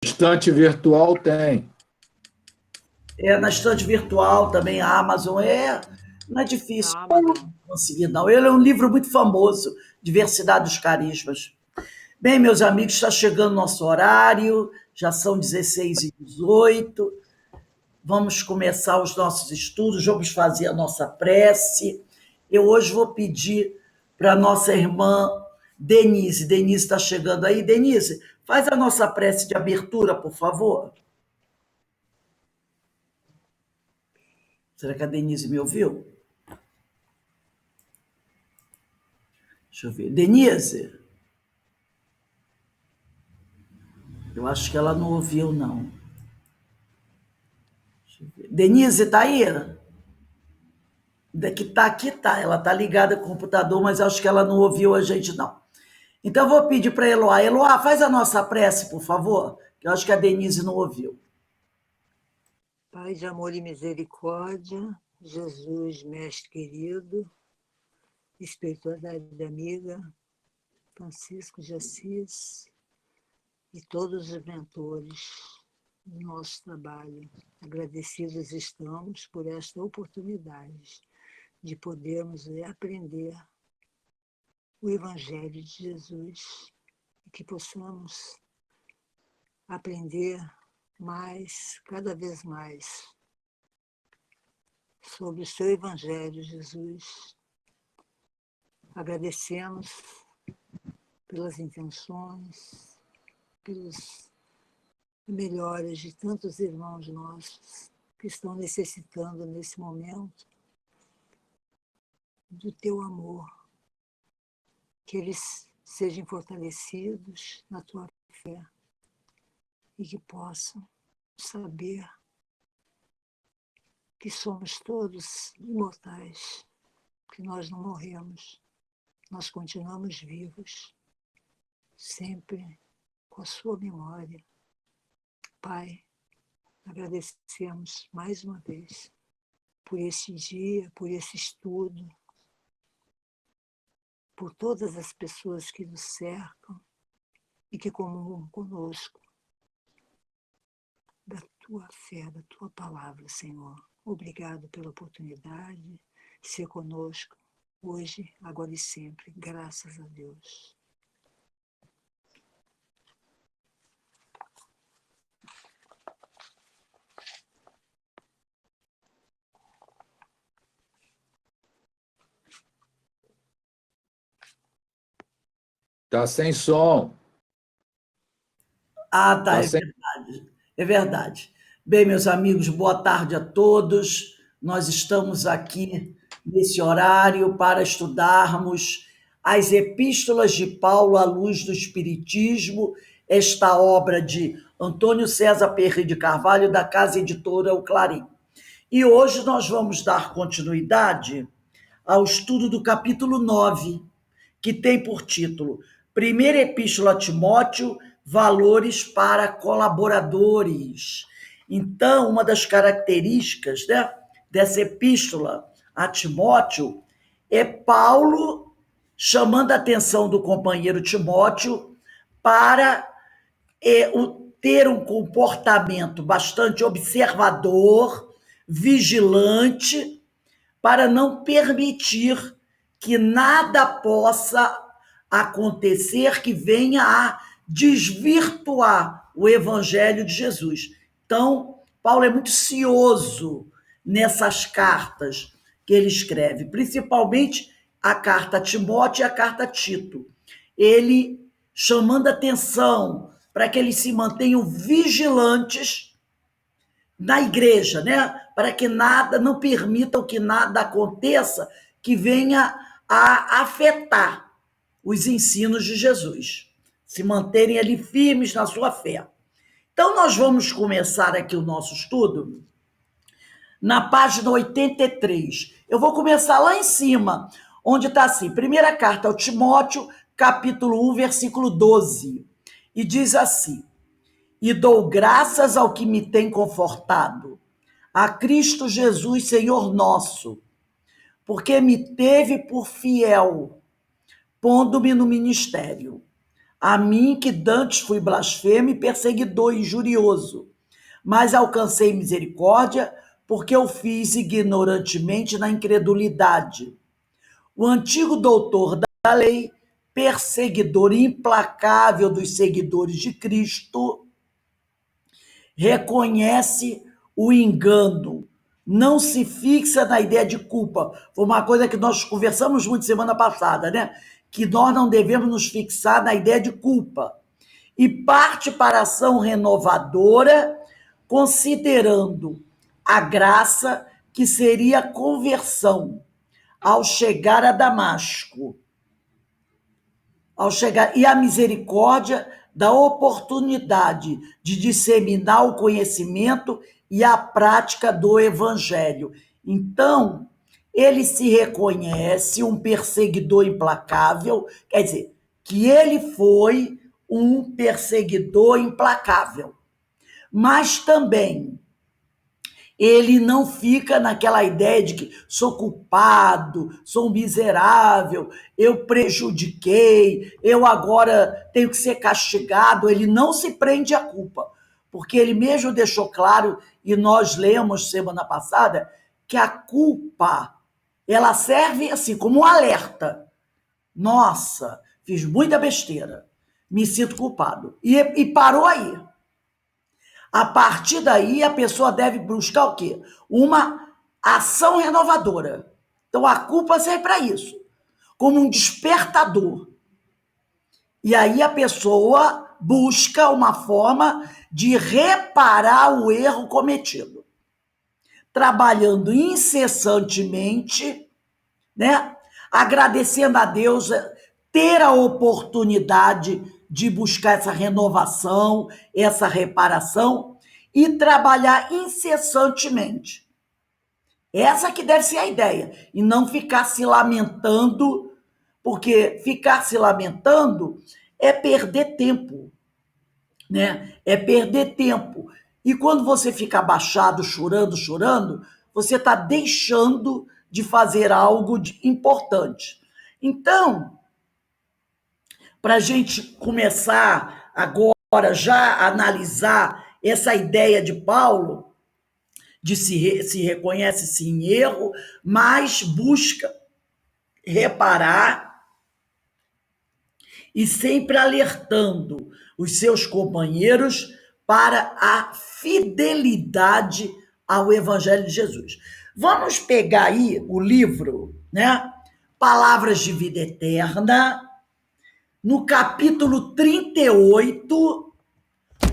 Estante virtual tem. Na estante virtual também a Amazon não é Na difícil Amazon. conseguir, não. Ele é um livro muito famoso, Diversidade dos Carismas. Bem, meus amigos, está chegando nosso horário, já são 16h18. Vamos começar os nossos estudos, vamos fazer a nossa prece. Eu hoje vou pedir para a nossa irmã Denise. Denise está chegando aí. Denise, faz a nossa prece de abertura, por favor. Será que a Denise me ouviu? Deixa eu ver. Denise? Eu acho que ela não ouviu, não. Deixa eu ver. Denise, está aí? Daqui tá, aqui tá. Ela está ligada com o computador, mas acho que ela não ouviu a gente, não. Então, eu vou pedir para a Eloá. Eloá, faz a nossa prece, por favor, que eu acho que a Denise não ouviu. Pai de amor e misericórdia, Jesus, mestre querido, espiritualidade amiga, Francisco de Assis e todos os mentores do nosso trabalho. Agradecidos estamos por esta oportunidade de podermos aprender o Evangelho de Jesus e que possamos aprender mais, cada vez mais, sobre o seu Evangelho, Jesus. Agradecemos pelas intenções, pelas melhoras de tantos irmãos nossos que estão necessitando nesse momento do teu amor, que eles sejam fortalecidos na tua fé e que possam saber que somos todos imortais, que nós não morremos, nós continuamos vivos, sempre com a sua memória. Pai, agradecemos mais uma vez por esse dia, por esse estudo, por todas as pessoas que nos cercam e que comungam conosco da tua fé, da tua palavra, Senhor. Obrigado pela oportunidade de ser conosco hoje, agora e sempre. Graças a Deus. Tá sem som. Ah, tá, Tá é sem... verdade. É verdade. Bem, meus amigos, boa tarde a todos. Nós estamos aqui nesse horário para estudarmos as Epístolas de Paulo à luz do Espiritismo, esta obra de Antônio César Perry de Carvalho, da Casa Editora O Clarim. E hoje nós vamos dar continuidade ao estudo do capítulo 9, que tem por título Primeira Epístola a Timóteo, Valores para Colaboradores. Então, uma das características, né, dessa epístola a Timóteo é Paulo chamando a atenção do companheiro Timóteo para ter um comportamento bastante observador, vigilante, para não permitir que nada possa acontecer que venha a desvirtuar o Evangelho de Jesus. Então, Paulo é muito cioso nessas cartas que ele escreve, principalmente a carta a Timóteo e a carta a Tito. Ele chamando atenção para que eles se mantenham vigilantes na igreja, né? Para que nada, não permitam que nada aconteça que venha a afetar os ensinos de Jesus, se manterem ali firmes na sua fé. Então, nós vamos começar aqui o nosso estudo na página 83. Eu vou começar lá em cima, onde está assim, primeira carta ao Timóteo, capítulo 1, versículo 12. E diz assim: E dou graças ao que me tem confortado, a Cristo Jesus, Senhor nosso, porque me teve por fiel, pondo-me no ministério. A mim que dantes fui blasfemo e perseguidor injurioso, mas alcancei misericórdia, porque eu fiz ignorantemente na incredulidade. O antigo doutor da lei, perseguidor implacável dos seguidores de Cristo, reconhece o engano, não se fixa na ideia de culpa. Foi uma coisa que nós conversamos muito semana passada, né? Que nós não devemos nos fixar na ideia de culpa. E parte para a ação renovadora, considerando a graça que seria a conversão ao chegar a Damasco, e a misericórdia da oportunidade de disseminar o conhecimento e a prática do evangelho. Então, ele se reconhece um perseguidor implacável, quer dizer, que ele foi um perseguidor implacável, mas também ele não fica naquela ideia de que sou culpado, sou um miserável, eu prejudiquei, eu agora tenho que ser castigado. Ele não se prende à culpa, porque ele mesmo deixou claro, e nós lemos semana passada, que a culpa, ela serve assim como um alerta. Nossa, fiz muita besteira, me sinto culpado. E parou aí. A partir daí, a pessoa deve buscar o quê? Uma ação renovadora. Então, a culpa serve para isso, como um despertador. E aí a pessoa busca uma forma de reparar o erro cometido, trabalhando incessantemente, né? Agradecendo a Deus, ter a oportunidade de buscar essa renovação, essa reparação e trabalhar incessantemente. Essa que deve ser a ideia, e não ficar se lamentando, porque ficar se lamentando é perder tempo, né? É perder tempo. E quando você fica abaixado, chorando, você está deixando de fazer algo importante. Então, para a gente começar agora já a analisar essa ideia de Paulo, de se reconhece sim em erro, mas busca reparar e sempre alertando os seus companheiros para a fidelidade ao Evangelho de Jesus. Vamos pegar aí o livro, né? Palavras de Vida Eterna, no capítulo 38,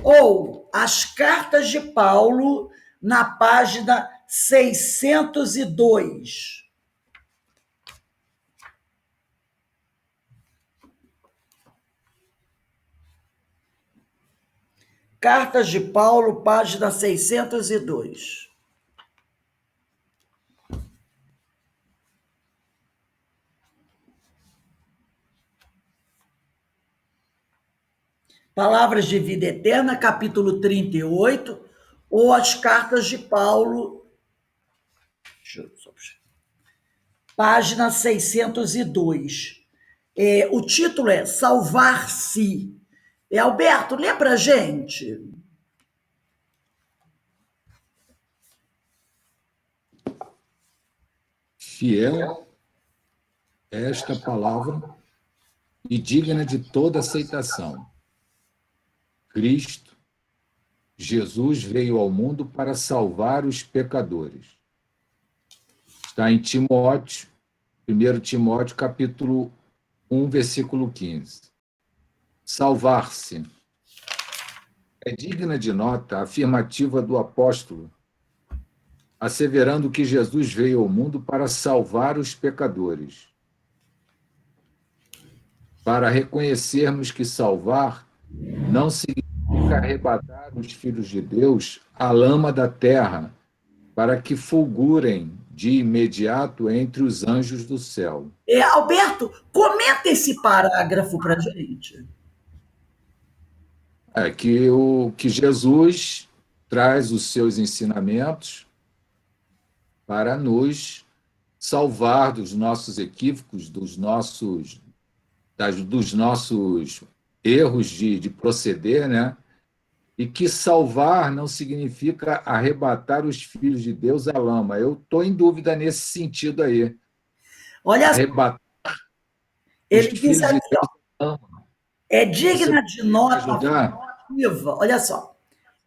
ou As Cartas de Paulo, na página 602. Cartas de Paulo, página 602. Palavras de Vida Eterna, capítulo 38, ou As Cartas de Paulo, página 602. O título é Salvar-se. Alberto, lê para a gente. Fiel é esta palavra e digna de toda aceitação. Cristo, Jesus veio ao mundo para salvar os pecadores. Está em Timóteo, 1 Timóteo, capítulo 1, versículo 15. Salvar-se. É digna de nota a afirmativa do apóstolo, asseverando que Jesus veio ao mundo para salvar os pecadores. Para reconhecermos que salvar não significa arrebatar os filhos de Deus à lama da terra, para que fulgurem de imediato entre os anjos do céu. Alberto, comenta esse parágrafo para a gente. É que Jesus traz os seus ensinamentos para nos salvar dos nossos equívocos, dos nossos erros de proceder, né? E que salvar não significa arrebatar os filhos de Deus à lama. Eu estou em dúvida nesse sentido aí. Olha só, Arrebatar os ele diz filhos de aqui, ó, Deus à lama. é Você digna pode de me nota ajudar? afirmativa, olha só,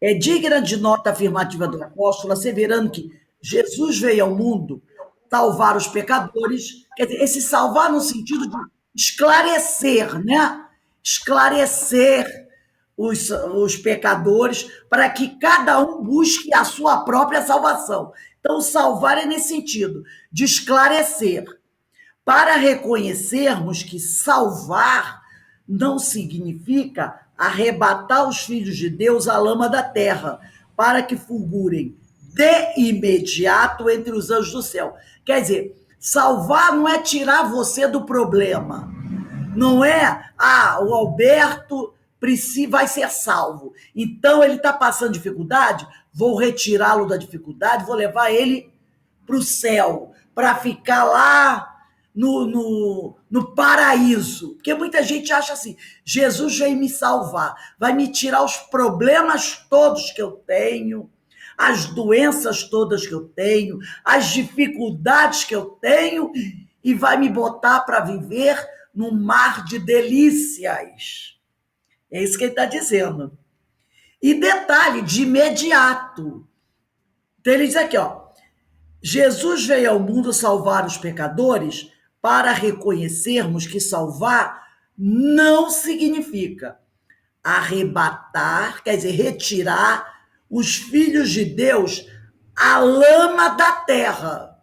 é digna de nota afirmativa do apóstolo, asseverando que Jesus veio ao mundo salvar os pecadores, quer dizer, esse salvar no sentido de esclarecer, né? Esclarecer os pecadores para que cada um busque a sua própria salvação. Então, salvar é nesse sentido, de esclarecer, para reconhecermos que salvar não significa arrebatar os filhos de Deus à lama da terra, para que fulgurem de imediato entre os anjos do céu. Quer dizer, salvar não é tirar você do problema. Não é, o Alberto vai ser salvo. Então ele está passando dificuldade, vou retirá-lo da dificuldade, vou levar ele para o céu, para ficar lá no paraíso. Porque muita gente acha assim: Jesus veio me salvar, vai me tirar os problemas todos que eu tenho, as doenças todas que eu tenho, as dificuldades que eu tenho, e vai me botar para viver num mar de delícias. É isso que ele está dizendo. E detalhe, de imediato. Então ele diz aqui, ó, Jesus veio ao mundo salvar os pecadores, para reconhecermos que salvar não significa arrebatar, quer dizer, retirar os filhos de Deus à lama da terra.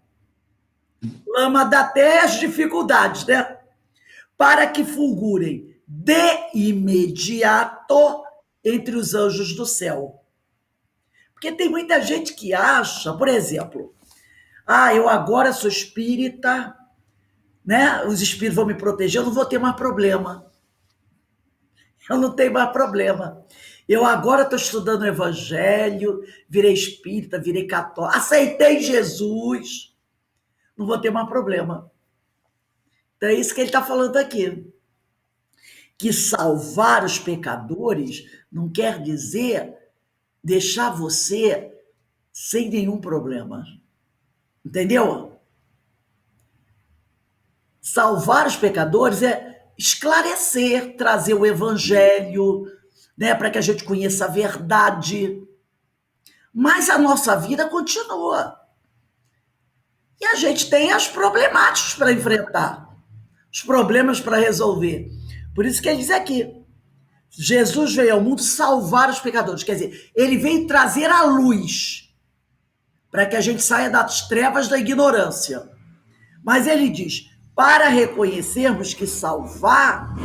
Lama da terra é as dificuldades, né? Para que fulgurem de imediato entre os anjos do céu. Porque tem muita gente que acha, por exemplo, eu agora sou espírita, né? Os espíritos vão me proteger, eu não vou ter mais problema. Eu não tenho mais problema. Eu agora estou estudando o evangelho, virei espírita, virei católico, aceitei Jesus, não vou ter mais problema. Então é isso que ele está falando aqui. Que salvar os pecadores não quer dizer deixar você sem nenhum problema. Entendeu? Salvar os pecadores é esclarecer, trazer o evangelho, né, para que a gente conheça a verdade. Mas a nossa vida continua. E a gente tem as problemáticas para enfrentar, os problemas para resolver. Por isso que ele diz aqui, Jesus veio ao mundo salvar os pecadores. Quer dizer, ele veio trazer a luz para que a gente saia das trevas da ignorância. Mas ele diz, para reconhecermos que salvar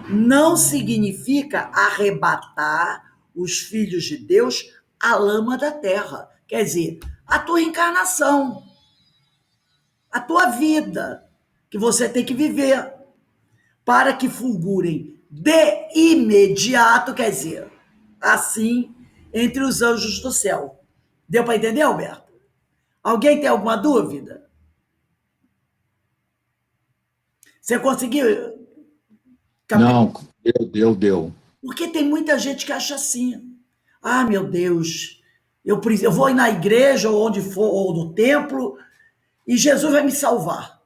não significa arrebatar os filhos de Deus à lama da terra. Quer dizer, a tua encarnação, a tua vida, que você tem que viver, para que fulgurem de imediato, quer dizer, assim, entre os anjos do céu. Deu para entender, Alberto? Alguém tem alguma dúvida? Você conseguiu? Não, deu. Porque tem muita gente que acha assim: meu Deus, eu vou ir na igreja ou onde for, ou no templo, e Jesus vai me salvar,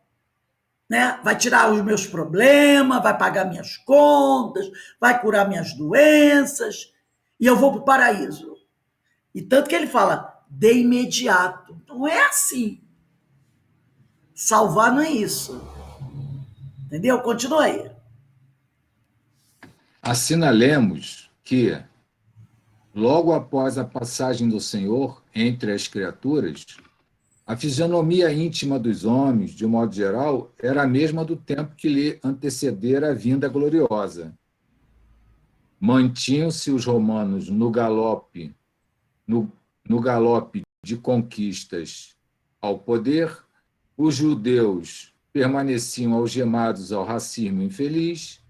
né? Vai tirar os meus problemas, vai pagar minhas contas, vai curar minhas doenças, e eu vou para o paraíso. E tanto que ele fala, de imediato. Não é assim. Salvar não é isso. Entendeu? Continua aí. Assinalemos que, logo após a passagem do Senhor entre as criaturas, a fisionomia íntima dos homens, de modo geral, era a mesma do tempo que lhe antecedera a vinda gloriosa. Mantinham-se os romanos no galope de conquistas ao poder, os judeus permaneciam algemados ao racismo infeliz,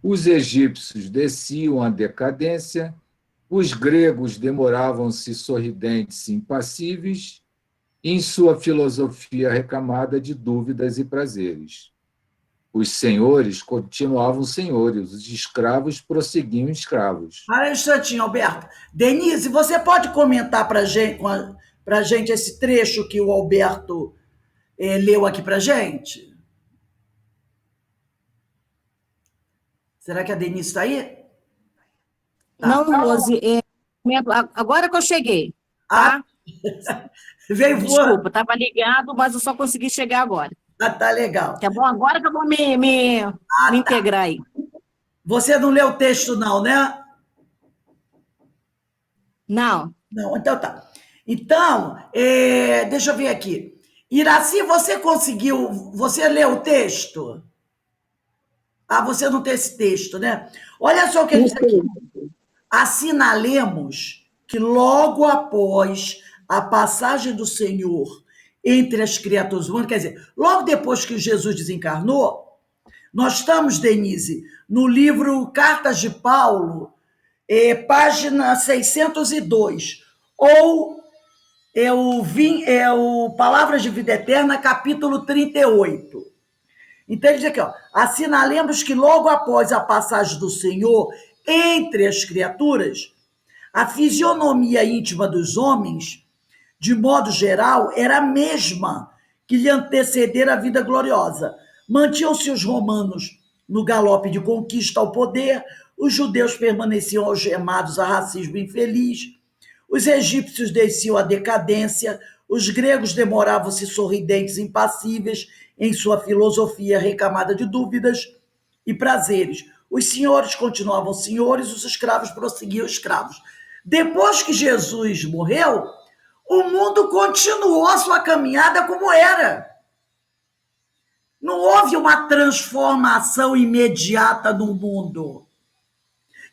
os egípcios desciam à decadência, os gregos demoravam-se sorridentes e impassíveis, em sua filosofia recamada de dúvidas e prazeres. os senhores continuavam senhores, os escravos prosseguiam escravos. Para um instantinho, Alberto. Denise, você pode comentar para gente esse trecho que o Alberto leu aqui para gente? Será que a Denise está aí? Tá. Não, Rose, agora que eu cheguei, Ah, tá? veio voando. Desculpa, estava ligado, mas eu só consegui chegar agora. Ah, tá legal. Tá bom? Agora que eu vou me integrar aí. Você não leu o texto, não, né? Não. Não, então tá. Então, deixa eu ver aqui. Iraci, você leu o texto? Ah, você não tem esse texto, né? Olha só o que ele diz aqui. Assinalemos que logo após a passagem do Senhor entre as criaturas humanas, quer dizer, logo depois que Jesus desencarnou, nós estamos, Denise, no livro Cartas de Paulo, página 602, ou o Palavras de Vida Eterna, capítulo 38. Então, ele diz aqui, ó, assinalemos que logo após a passagem do Senhor entre as criaturas, a fisionomia íntima dos homens, de modo geral, era a mesma que lhe antecedera a vida gloriosa. Mantinham-se os romanos no galope de conquista ao poder, os judeus permaneciam algemados a racismo infeliz, os egípcios desciam à decadência, os gregos demoravam-se sorridentes e impassíveis em sua filosofia recamada de dúvidas e prazeres. Os senhores continuavam senhores, os escravos prosseguiam escravos. Depois que Jesus morreu, o mundo continuou a sua caminhada como era. Não houve uma transformação imediata no mundo.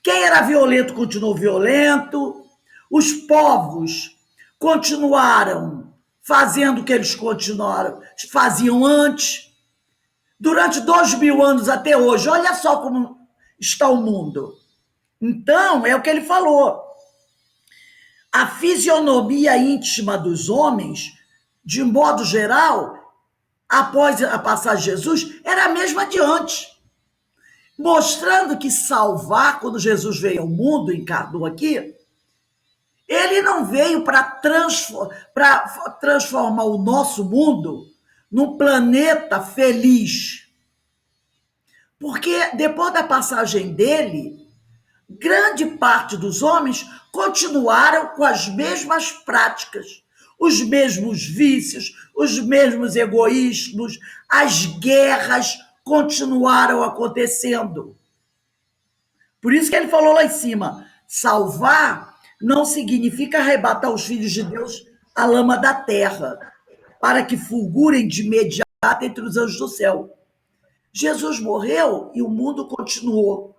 Quem era violento continuou violento, os povos continuaram fazendo o que eles faziam antes, durante 2000 anos até hoje. Olha só como está o mundo. Então, é o que ele falou. A fisionomia íntima dos homens, de modo geral, após a passagem de Jesus, era a mesma de antes. Mostrando que salvar, quando Jesus veio ao mundo, encarnou aqui, ele não veio para transformar o nosso mundo num planeta feliz. Porque depois da passagem dele, grande parte dos homens continuaram com as mesmas práticas, os mesmos vícios, os mesmos egoísmos, as guerras continuaram acontecendo. Por isso que ele falou lá em cima, salvar não significa arrebatar os filhos de Deus à lama da terra, para que fulgurem de imediato entre os anjos do céu. Jesus morreu e o mundo continuou.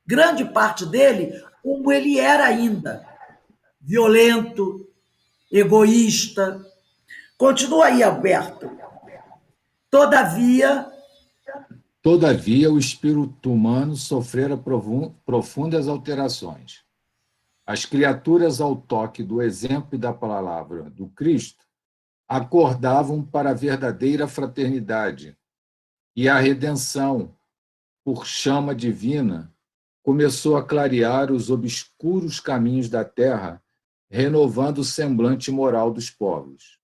Grande parte dele, como ele era ainda, violento, egoísta. Continua aí, Alberto. Todavia, o espírito humano sofrera profundas alterações. As criaturas, ao toque do exemplo e da palavra do Cristo, acordavam para a verdadeira fraternidade, e a redenção, por chama divina, começou a clarear os obscuros caminhos da terra, renovando o semblante moral dos povos.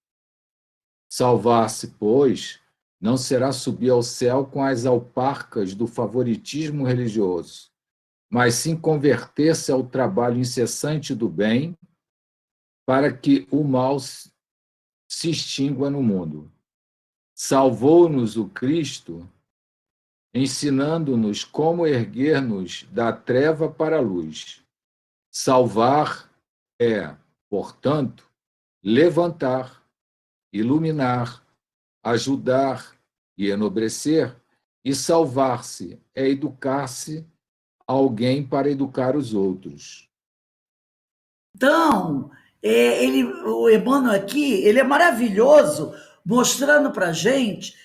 Salvar-se, pois, não será subir ao céu com as alparcas do favoritismo religioso, mas sim converter-se ao trabalho incessante do bem, para que o mal se extingua no mundo. Salvou-nos o Cristo, ensinando-nos como erguer-nos da treva para a luz. Salvar é, portanto, levantar, iluminar, ajudar e enobrecer, e salvar-se é educar-se alguém para educar os outros. então, o Emmanuel aqui, ele é maravilhoso, mostrando para a gente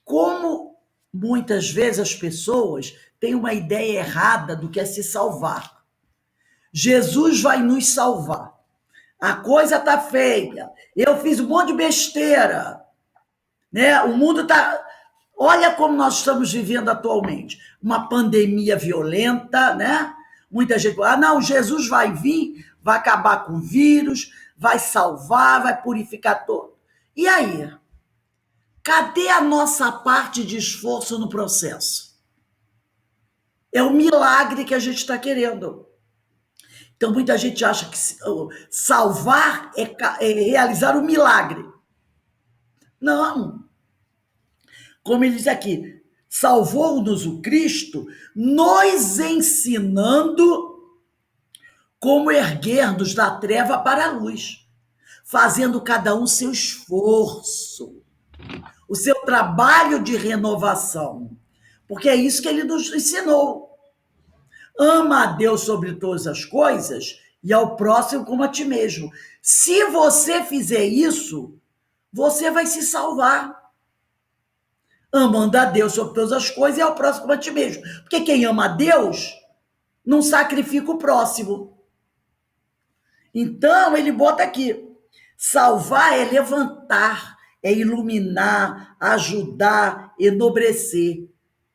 como muitas vezes as pessoas têm uma ideia errada do que é se salvar. Jesus vai nos salvar. A coisa está feia. Eu fiz um monte de besteira. Né? O mundo está... Olha como nós estamos vivendo atualmente. Uma pandemia violenta, né? Muita gente fala, não, Jesus vai vir, vai acabar com o vírus, vai salvar, vai purificar todo. E aí? Cadê a nossa parte de esforço no processo? É o milagre que a gente está querendo. Então, muita gente acha que salvar é realizar o milagre. Não. Como ele diz aqui, salvou-nos o Cristo, nos ensinando como erguer-nos da treva para a luz, fazendo cada um seu esforço, o seu trabalho de renovação, porque é isso que ele nos ensinou. Ama a Deus sobre todas as coisas e ao próximo como a ti mesmo. Se você fizer isso, você vai se salvar. Amando a Deus sobre todas as coisas e ao próximo como a ti mesmo. Porque quem ama a Deus não sacrifica o próximo. Então, ele bota aqui, salvar é levantar, é iluminar, ajudar, enobrecer.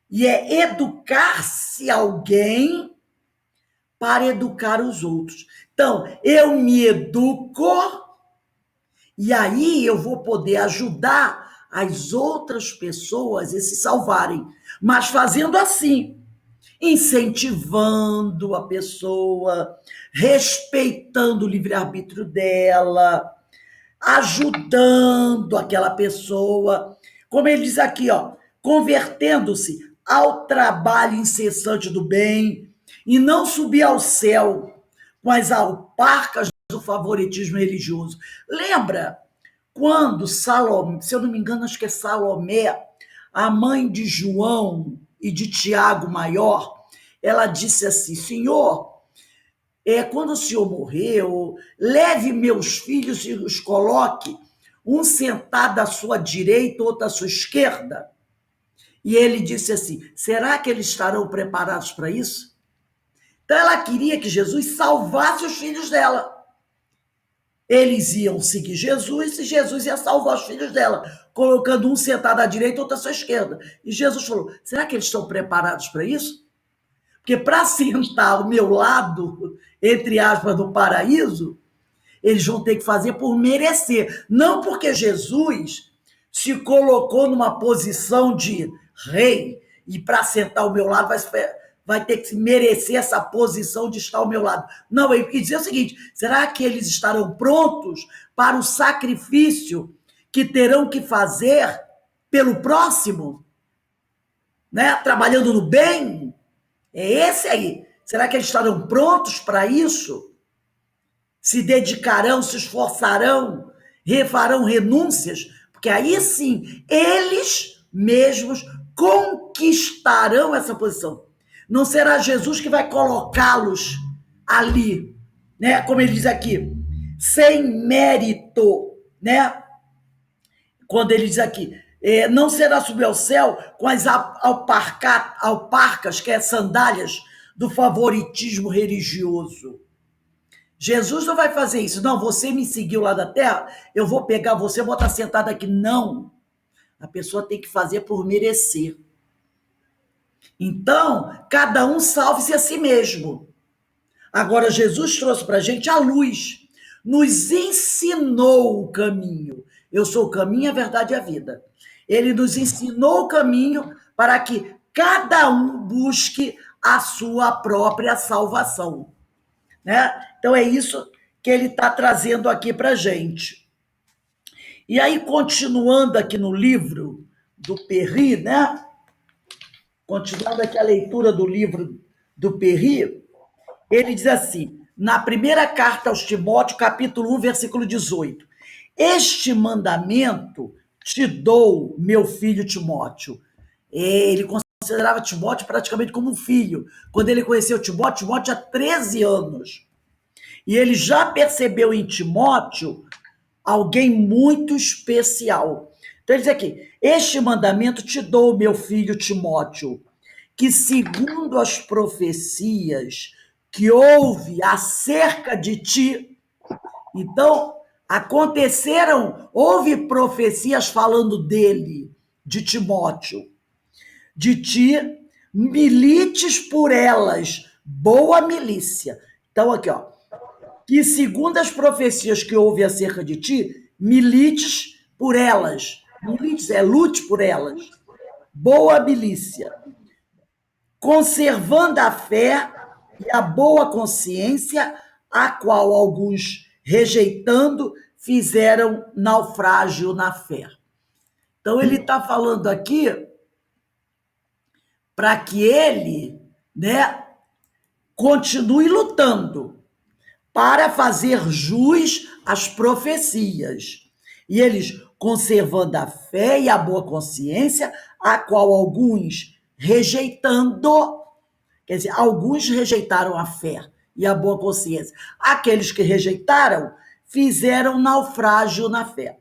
E é educar-se alguém para educar os outros. Então, eu me educo e aí eu vou poder ajudar as outras pessoas a se salvarem. Mas fazendo assim, incentivando a pessoa, respeitando o livre-arbítrio dela, ajudando aquela pessoa. Como ele diz aqui, ó, convertendo-se ao trabalho incessante do bem e não subir ao céu com as alparcas do favoritismo religioso. Lembra quando Salomé, se eu não me engano, acho que é Salomé, a mãe de João e de Tiago Maior, ela disse assim, Senhor, quando o senhor morreu, leve meus filhos e os coloque, um sentado à sua direita, outro à sua esquerda. E ele disse assim, será que eles estarão preparados para isso? Então ela queria que Jesus salvasse os filhos dela. Eles iam seguir Jesus e Jesus ia salvar os filhos dela, colocando um sentado à direita e outro à sua esquerda. E Jesus falou, será que eles estão preparados para isso? Porque para sentar ao meu lado, entre aspas, do paraíso, eles vão ter que fazer por merecer. Não porque Jesus se colocou numa posição de rei e para sentar ao meu lado vai ter que merecer essa posição de estar ao meu lado. Não, ele quis dizer o seguinte, será que eles estarão prontos para o sacrifício que terão que fazer pelo próximo? Né? Trabalhando no bem? É esse aí. Será que eles estarão prontos para isso? Se dedicarão, se esforçarão, farão renúncias? Porque aí sim, eles mesmos conquistarão essa posição. Não será Jesus que vai colocá-los ali, né? Como ele diz aqui, sem mérito, né? Quando ele diz aqui, não será subir ao céu com as alparcas, que é sandálias do favoritismo religioso. Jesus não vai fazer isso. Não, você me seguiu lá da terra, eu vou pegar você e botar sentado aqui. Não. A pessoa tem que fazer por merecer. Então, cada um salve-se a si mesmo. Agora, Jesus trouxe para a gente a luz. Nos ensinou o caminho. Eu sou o caminho, a verdade e a vida. Ele nos ensinou o caminho para que cada um busque a sua própria salvação. Né? Então, é isso que ele está trazendo aqui para a gente. E aí, continuando aqui no livro do Perry, né? Continuando aqui a leitura do livro do Perry, ele diz assim, na primeira carta aos Timóteo, capítulo 1, versículo 18, este mandamento te dou, meu filho Timóteo. Ele considerava Timóteo praticamente como um filho. Quando ele conheceu Timóteo tinha 13 anos. E ele já percebeu em Timóteo alguém muito especial. Então ele diz aqui, este mandamento te dou, meu filho Timóteo, que segundo as profecias que houve acerca de ti, então houve profecias falando dele, de Timóteo, de ti, milites por elas, boa milícia. Então, aqui, ó, que segundo as profecias que houve acerca de ti, milites por elas. Milites lute por elas. Boa milícia. Conservando a fé e a boa consciência, a qual alguns, rejeitando, fizeram naufrágio na fé. Então, ele está falando aqui para que ele, né, continue lutando para fazer jus às profecias. E eles, conservando a fé e a boa consciência, a qual alguns rejeitando, quer dizer, alguns rejeitaram a fé e a boa consciência. Aqueles que rejeitaram fizeram naufrágio na fé.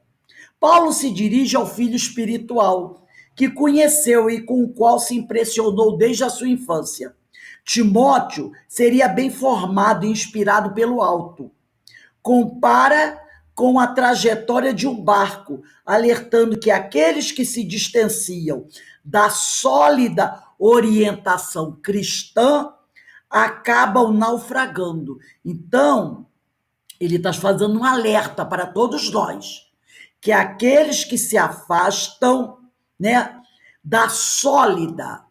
Paulo se dirige ao filho espiritual, que conheceu e com o qual se impressionou desde a sua infância. Timóteo seria bem formado e inspirado pelo alto. Compara com a trajetória de um barco, alertando que aqueles que se distanciam da sólida orientação cristã acabam naufragando. Então, ele está fazendo um alerta para todos nós, que aqueles que se afastam, né, da sólida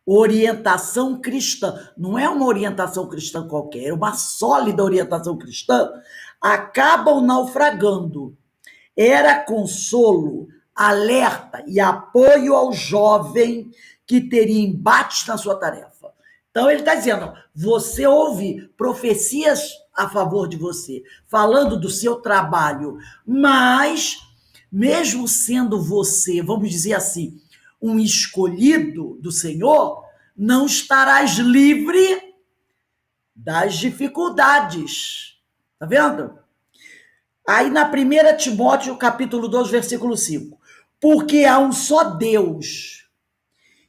orientação cristã, não é uma orientação cristã qualquer, é uma sólida orientação cristã, acabam naufragando. Era consolo, alerta e apoio ao jovem que teria embates na sua tarefa. Então ele está dizendo, você ouve profecias a favor de você, falando do seu trabalho, mas mesmo sendo você, vamos dizer assim, um escolhido do Senhor, não estarás livre das dificuldades. Tá vendo? Aí na 1 Timóteo, capítulo 2, versículo 5. Porque há um só Deus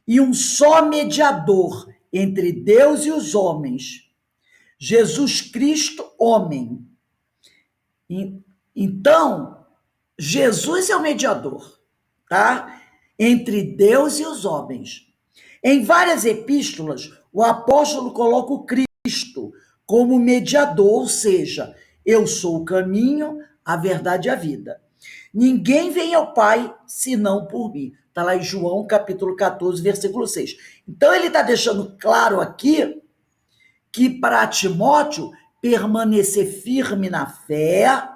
e um só mediador entre Deus e os homens, Jesus Cristo, homem. Então, Jesus é o mediador, tá? Entre Deus e os homens. Em várias epístolas, o apóstolo coloca o Cristo como mediador, ou seja, eu sou o caminho, a verdade e a vida. Ninguém vem ao Pai senão por mim. Está lá em João, capítulo 14, versículo 6. Então, ele está deixando claro aqui que para Timóteo permanecer firme na fé,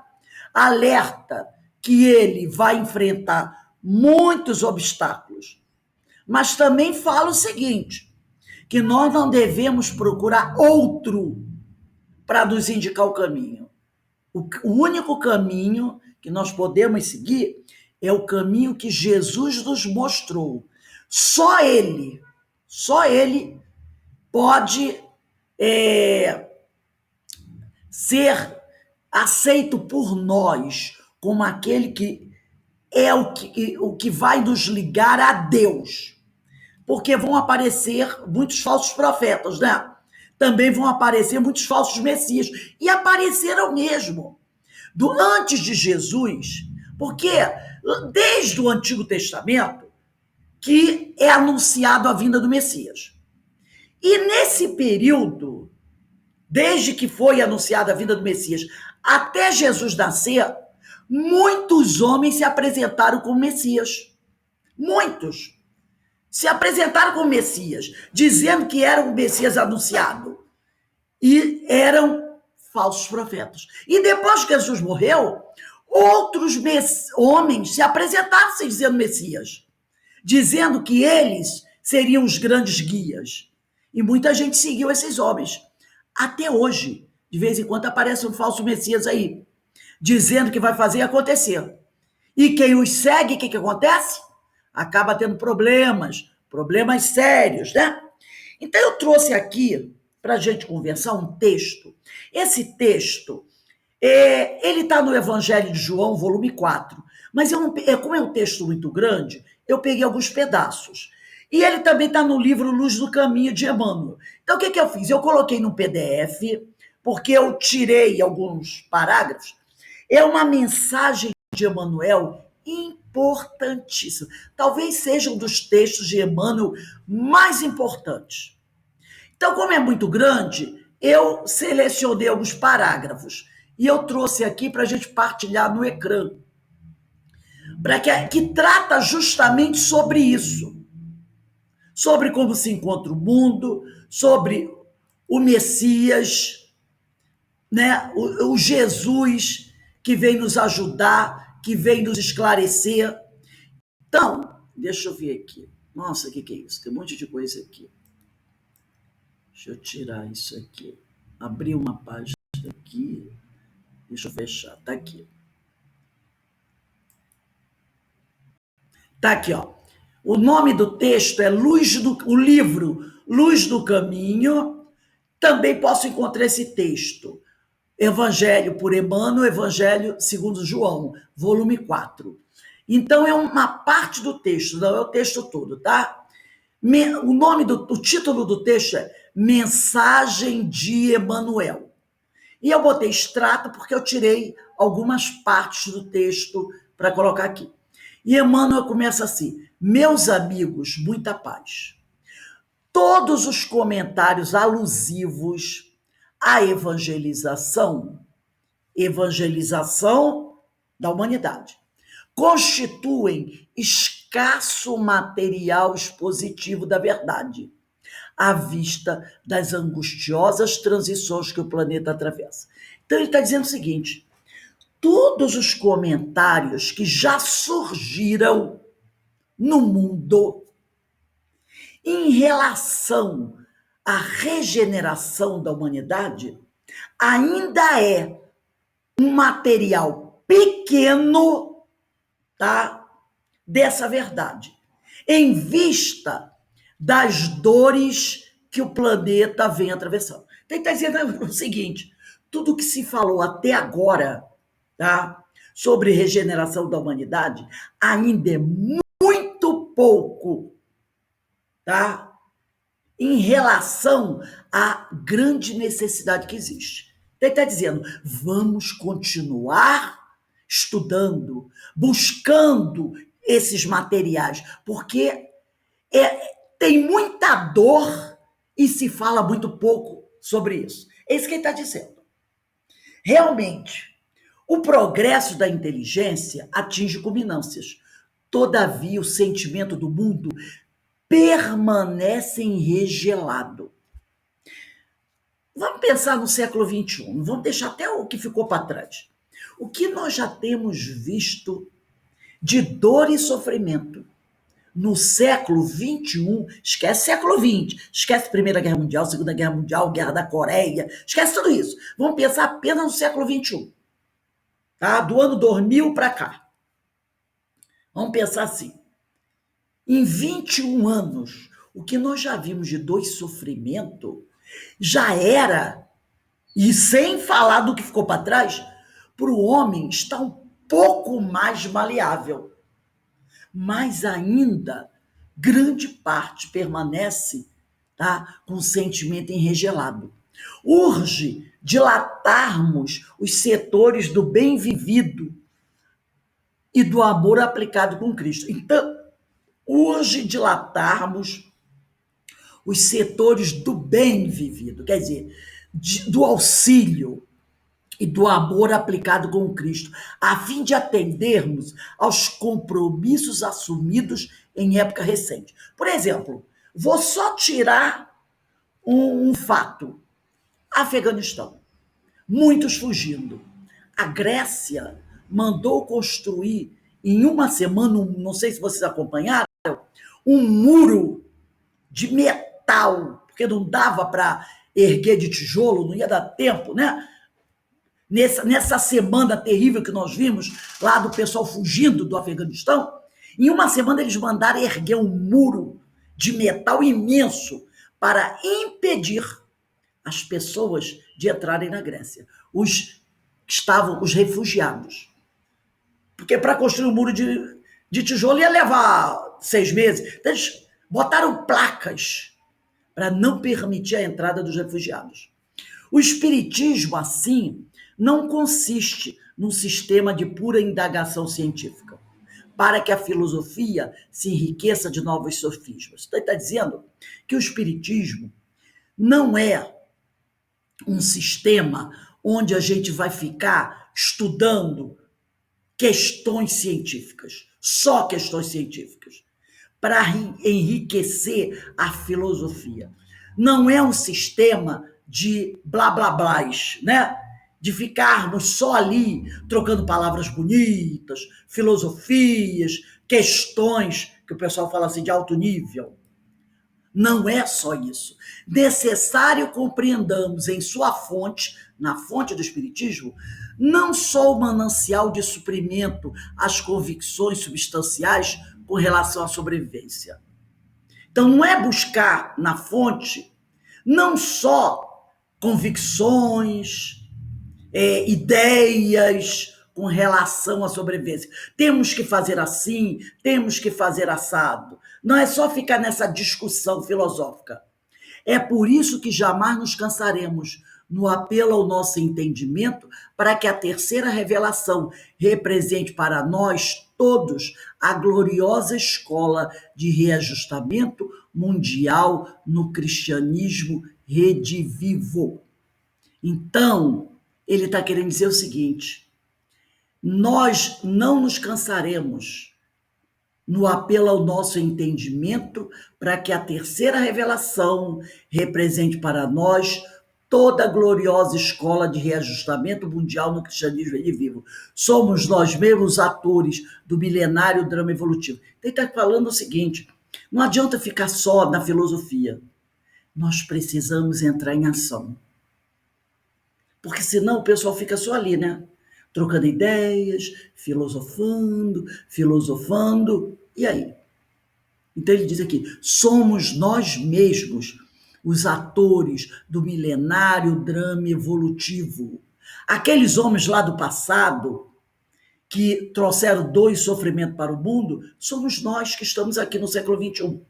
alerta que ele vai enfrentar muitos obstáculos. Mas também fala o seguinte, que nós não devemos procurar outro para nos indicar o caminho. O único caminho que nós podemos seguir é o caminho que Jesus nos mostrou. Só Ele pode ser aceito por nós como aquele que é o que vai nos ligar a Deus. Porque vão aparecer muitos falsos profetas, né? Também vão aparecer muitos falsos messias. E apareceram mesmo. Antes de Jesus, porque desde o Antigo Testamento que é anunciado a vinda do Messias. E nesse período, desde que foi anunciada a vinda do Messias até Jesus nascer, muitos homens se apresentaram como Messias. Muitos se apresentaram como Messias, dizendo que era o Messias anunciado. E eram falsos profetas. E depois que Jesus morreu, outros homens se apresentaram se dizendo Messias, dizendo que eles seriam os grandes guias. E muita gente seguiu esses homens. Até hoje, de vez em quando aparece um falso Messias aí, dizendo que vai fazer acontecer. E quem os segue, o que acontece? Acaba tendo problemas sérios, né? Então eu trouxe aqui, para a gente conversar, um texto. Esse texto, ele está no Evangelho de João, volume 4, mas como é um texto muito grande, eu peguei alguns pedaços. E ele também está no livro Luz do Caminho, de Emmanuel. Então o que eu fiz? Eu coloquei no PDF, porque eu tirei alguns parágrafos. É uma mensagem de Emmanuel importantíssimo. Talvez seja um dos textos de Emmanuel mais importantes. Então, como é muito grande, eu selecionei alguns parágrafos e eu trouxe aqui para a gente partilhar no ecrã, que trata justamente sobre isso, sobre como se encontra o mundo, sobre o Messias, né? o Jesus que vem nos ajudar, que vem nos esclarecer. Então, deixa eu ver aqui. Nossa, o que é isso? Tem um monte de coisa aqui. Deixa eu tirar isso aqui. Abrir uma página aqui. Deixa eu fechar. Tá aqui. Tá aqui, ó. O nome do texto é o livro Luz do Caminho. Também posso encontrar esse texto. Evangelho por Emmanuel, Evangelho segundo João, volume 4. Então, é uma parte do texto, não é o texto todo, tá? O título do texto é Mensagem de Emmanuel. E eu botei extrato porque eu tirei algumas partes do texto para colocar aqui. E Emmanuel começa assim: meus amigos, muita paz. Todos os comentários alusivos à evangelização da humanidade, constituem escasso material expositivo da verdade, à vista das angustiosas transições que o planeta atravessa. Então ele está dizendo o seguinte: todos os comentários que já surgiram no mundo em relação à regeneração da humanidade ainda é um material pequeno, tá, dessa verdade, em vista das dores que o planeta vem atravessando. Então, ele está dizendo o seguinte: tudo que se falou até agora, tá, sobre regeneração da humanidade ainda é muito pouco, tá, em relação à grande necessidade que existe. Ele está dizendo, vamos continuar estudando, buscando esses materiais, porque tem muita dor e se fala muito pouco sobre isso. É isso que ele está dizendo. Realmente, o progresso da inteligência atinge culminâncias. Todavia, o sentimento do mundo permanece enregelado. Vamos pensar no século XXI, vamos deixar até o que ficou para trás. O que nós já temos visto de dor e sofrimento no século XXI, esquece século XX, esquece Primeira Guerra Mundial, Segunda Guerra Mundial, Guerra da Coreia, esquece tudo isso. Vamos pensar apenas no século XXI, tá? Do ano 2000 para cá. Vamos pensar assim. Em 21 anos, o que nós já vimos de dor e sofrimento já era, e sem falar do que ficou para trás, para o homem estar um pouco mais maleável. Mas ainda, grande parte permanece, tá, com o sentimento enregelado. Urge dilatarmos os setores do bem vivido e do amor aplicado com Cristo. Então, urge dilatarmos os setores do bem vivido, quer dizer, do auxílio e do amor aplicado com Cristo, a fim de atendermos aos compromissos assumidos em época recente. Por exemplo, vou só tirar um fato. Afeganistão. Muitos fugindo. A Grécia mandou construir em uma semana, não sei se vocês acompanharam, um muro de metal, porque não dava para erguer de tijolo, não ia dar tempo, né? Nessa semana terrível que nós vimos lá do pessoal fugindo do Afeganistão, em uma semana eles mandaram erguer um muro de metal imenso para impedir as pessoas de entrarem na Grécia. Os refugiados. Porque para construir um muro de tijolo ia levar 6 meses. Então eles botaram placas para não permitir a entrada dos refugiados. O espiritismo, assim, não consiste num sistema de pura indagação científica, para que a filosofia se enriqueça de novos sofismas. Então, ele está dizendo que o espiritismo não é um sistema onde a gente vai ficar estudando questões científicas, só questões científicas, para enriquecer a filosofia. Não é um sistema de blá blá blás, né? De ficarmos só ali trocando palavras bonitas, filosofias, questões que o pessoal fala assim de alto nível. Não é só isso. Necessário compreendamos em sua fonte, na fonte do Espiritismo, não só o manancial de suprimento às convicções substanciais com relação à sobrevivência. Então, não é buscar na fonte não só convicções, ideias com relação à sobrevivência. Temos que fazer assim, temos que fazer assado. Não é só ficar nessa discussão filosófica. É por isso que jamais nos cansaremos no apelo ao nosso entendimento para que a terceira revelação represente para nós todos a gloriosa escola de reajustamento mundial no cristianismo redivivo. Então, ele está querendo dizer o seguinte: nós não nos cansaremos no apelo ao nosso entendimento para que a terceira revelação represente para nós toda a gloriosa escola de reajustamento mundial no cristianismo redivivo. Somos nós mesmos atores do milenário drama evolutivo. Ele está falando o seguinte: não adianta ficar só na filosofia. Nós precisamos entrar em ação. Porque senão o pessoal fica só ali, né? Trocando ideias, filosofando, e aí? Então ele diz aqui, somos nós mesmos os atores do milenário drama evolutivo. Aqueles homens lá do passado que trouxeram dor e sofrimento para o mundo, somos nós que estamos aqui no século XXI.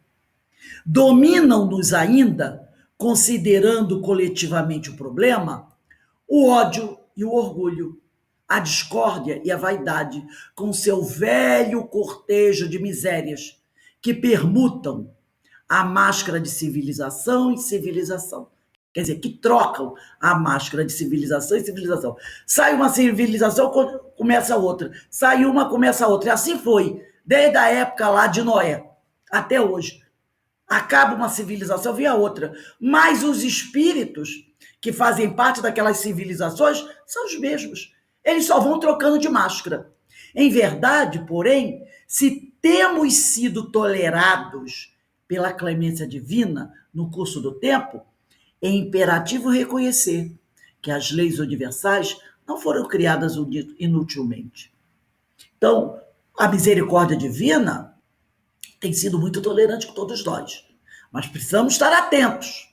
Dominam-nos ainda, considerando coletivamente o problema, o ódio e o orgulho, a discórdia e a vaidade, com seu velho cortejo de misérias, que permutam a máscara de civilização em civilização. Quer dizer, que trocam a máscara de civilização em civilização. Sai uma civilização, começa outra. Sai uma, começa outra. E assim foi, desde a época lá de Noé até hoje. Acaba uma civilização, vem a outra. Mas os espíritos que fazem parte daquelas civilizações são os mesmos. Eles só vão trocando de máscara. Em verdade, porém, se temos sido tolerados pela clemência divina no curso do tempo, é imperativo reconhecer que as leis universais não foram criadas inutilmente. Então, a misericórdia divina tem sido muito tolerante com todos nós, mas precisamos estar atentos,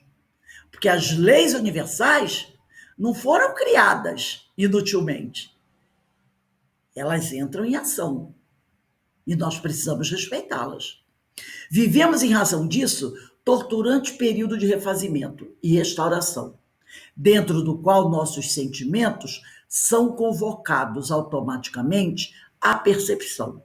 porque as leis universais não foram criadas inutilmente. Elas entram em ação e nós precisamos respeitá-las. Vivemos, em razão disso, torturante período de refazimento e restauração, dentro do qual nossos sentimentos são convocados automaticamente à percepção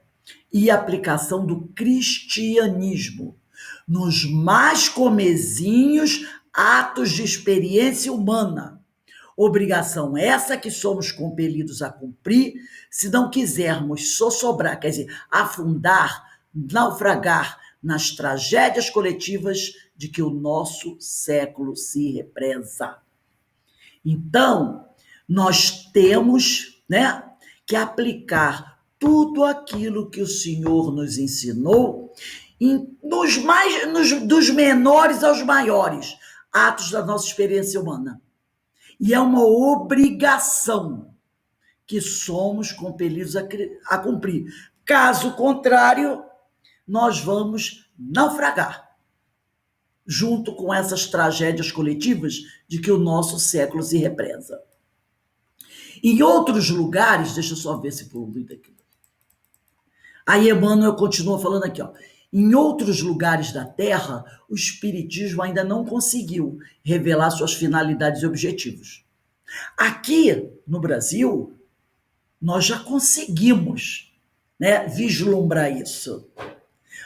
e aplicação do cristianismo nos mais comezinhos atos de experiência humana. Obrigação essa que somos compelidos a cumprir se não quisermos sossobrar, quer dizer, afundar, naufragar nas tragédias coletivas de que o nosso século se represa. Então, nós temos, né, que aplicar tudo aquilo que o Senhor nos ensinou dos menores aos maiores atos da nossa experiência humana. E é uma obrigação que somos compelidos a cumprir. Caso contrário, nós vamos naufragar junto com essas tragédias coletivas de que o nosso século se represa. Em outros lugares, deixa eu só ver se for muito aqui. Aí Emmanuel continua falando aqui, ó. Em outros lugares da Terra, o Espiritismo ainda não conseguiu revelar suas finalidades e objetivos. Aqui, no Brasil, nós já conseguimos né, vislumbrar isso.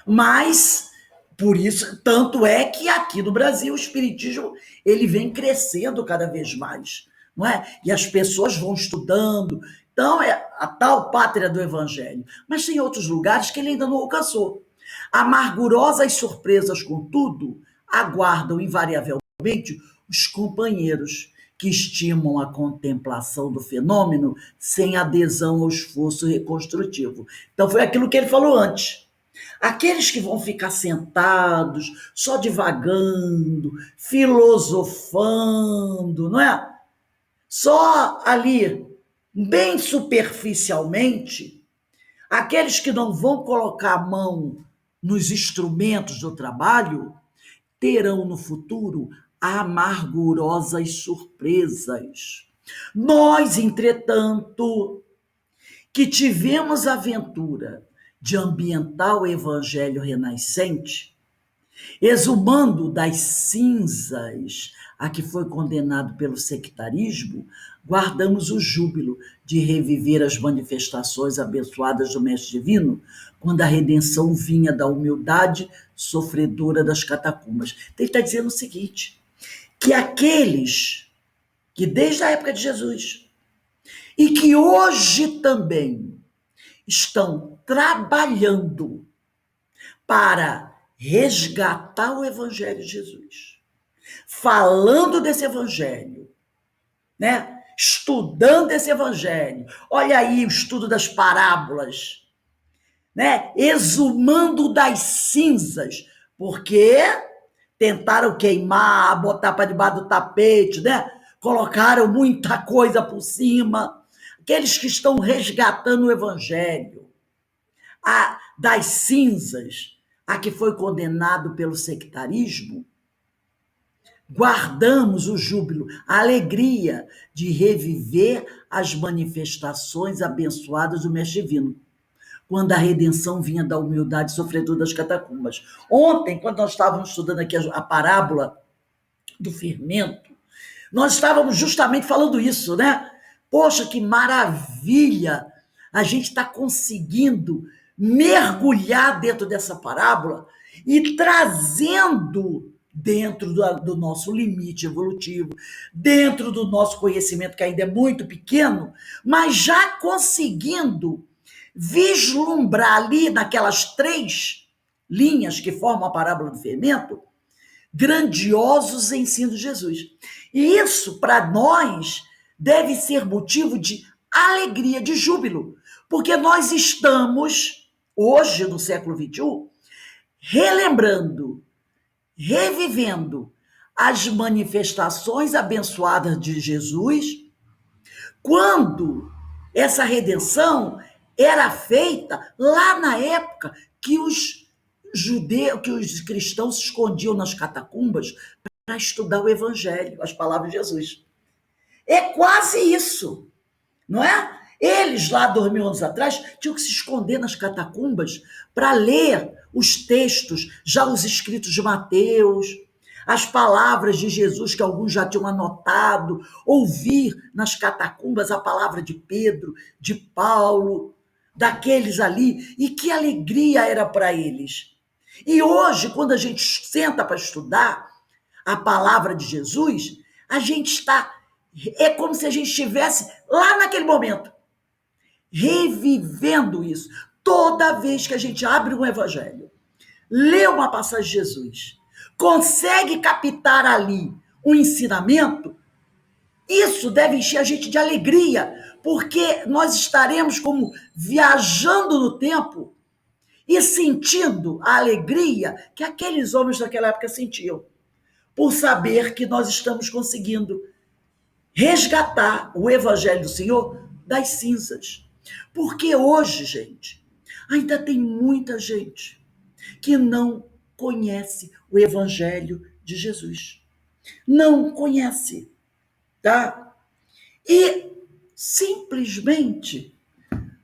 Mas, por isso, tanto é que aqui no Brasil o espiritismo ele vem crescendo cada vez mais, não é? E as pessoas vão estudando. Então, é a tal pátria do evangelho. Mas tem outros lugares que ele ainda não alcançou. Amargurosas surpresas, contudo, aguardam invariavelmente os companheiros que estimam a contemplação do fenômeno sem adesão ao esforço reconstrutivo. Então, foi aquilo que ele falou antes. Aqueles que vão ficar sentados, só divagando, filosofando, não é? Só ali, bem superficialmente, aqueles que não vão colocar a mão nos instrumentos do trabalho, terão no futuro amargurosas surpresas. Nós, entretanto, que tivemos a aventura de ambientar o evangelho renascente, exumando das cinzas a que foi condenado pelo sectarismo, guardamos o júbilo de reviver as manifestações abençoadas do Mestre Divino, quando a redenção vinha da humildade sofredora das catacumbas. Então, ele está dizendo o seguinte, que aqueles que desde a época de Jesus e que hoje também estão trabalhando para resgatar o Evangelho de Jesus, falando desse Evangelho, né? Estudando esse Evangelho. Olha aí o estudo das parábolas, né? Exumando das cinzas, porque tentaram queimar, botar para debaixo do tapete, né? Colocaram muita coisa por cima. Aqueles que estão resgatando o Evangelho das cinzas a que foi condenado pelo sectarismo, guardamos o júbilo, a alegria de reviver as manifestações abençoadas do Mestre Divino, quando a redenção vinha da humildade sofredora das catacumbas. Ontem, quando nós estávamos estudando aqui a parábola do fermento, nós estávamos justamente falando isso, né? Poxa, que maravilha! A gente está conseguindo mergulhar dentro dessa parábola e trazendo dentro do nosso limite evolutivo, dentro do nosso conhecimento, que ainda é muito pequeno, mas já conseguindo vislumbrar ali naquelas 3 linhas que formam a parábola do fermento, grandiosos ensinos de Jesus. E isso, para nós, deve ser motivo de alegria, de júbilo, porque nós estamos, hoje, no século XXI, relembrando, revivendo as manifestações abençoadas de Jesus, quando essa redenção era feita lá na época que os judeus, que os cristãos se escondiam nas catacumbas para estudar o Evangelho, as palavras de Jesus. É quase isso, não é? Eles, lá 2000 anos atrás, tinham que se esconder nas catacumbas para ler os textos, já os escritos de Mateus, as palavras de Jesus que alguns já tinham anotado, ouvir nas catacumbas a palavra de Pedro, de Paulo, daqueles ali, e que alegria era para eles. E hoje, quando a gente senta para estudar a palavra de Jesus, a gente está... É como se a gente estivesse lá naquele momento, revivendo isso. Toda vez que a gente abre um evangelho, lê uma passagem de Jesus, consegue captar ali um ensinamento, isso deve encher a gente de alegria, porque nós estaremos como viajando no tempo e sentindo a alegria que aqueles homens daquela época sentiam, por saber que nós estamos conseguindo resgatar o Evangelho do Senhor das cinzas. Porque hoje, gente, ainda tem muita gente que não conhece o Evangelho de Jesus. Não conhece, tá? E simplesmente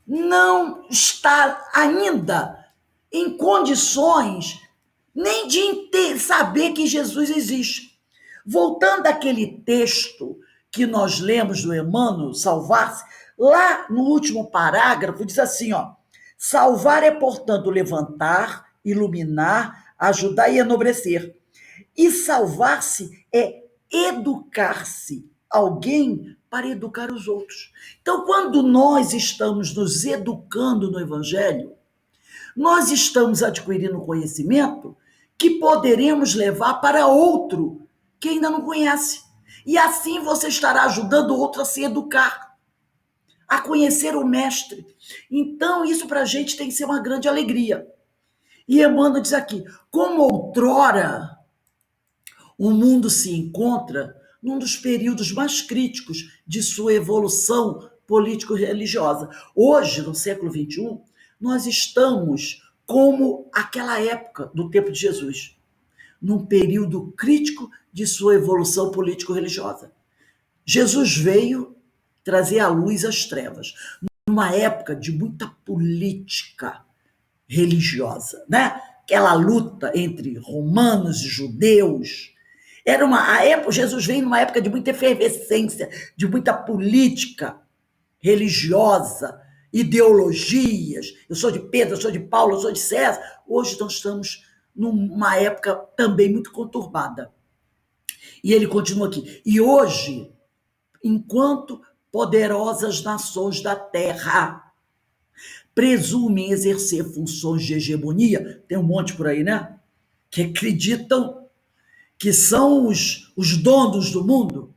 não está ainda em condições nem de saber que Jesus existe. Voltando àquele texto que nós lemos do Emmanuel, Salvar-se, lá no último parágrafo diz assim, ó, Salvar é, portanto, levantar, iluminar, ajudar e enobrecer. E salvar-se é educar-se, alguém para educar os outros. Então, quando nós estamos nos educando no Evangelho, nós estamos adquirindo conhecimento que poderemos levar para outro que ainda não conhece. E assim você estará ajudando o outro a se educar, a conhecer o Mestre. Então, isso para a gente tem que ser uma grande alegria. E Emmanuel diz aqui, como outrora o mundo se encontra num dos períodos mais críticos de sua evolução político-religiosa. Hoje, no século XXI, nós estamos como aquela época do tempo de Jesus, num período crítico de sua evolução político-religiosa. Jesus veio trazer à luz as trevas, numa época de muita política religiosa, né? Aquela luta entre romanos e judeus. Jesus veio numa época de muita efervescência, de muita política religiosa, ideologias. Eu sou de Pedro, eu sou de Paulo, eu sou de César. Hoje nós estamos numa época também muito conturbada. E ele continua aqui. E hoje, enquanto poderosas nações da terra presumem exercer funções de hegemonia, tem um monte por aí, né? Que acreditam que são os donos do mundo.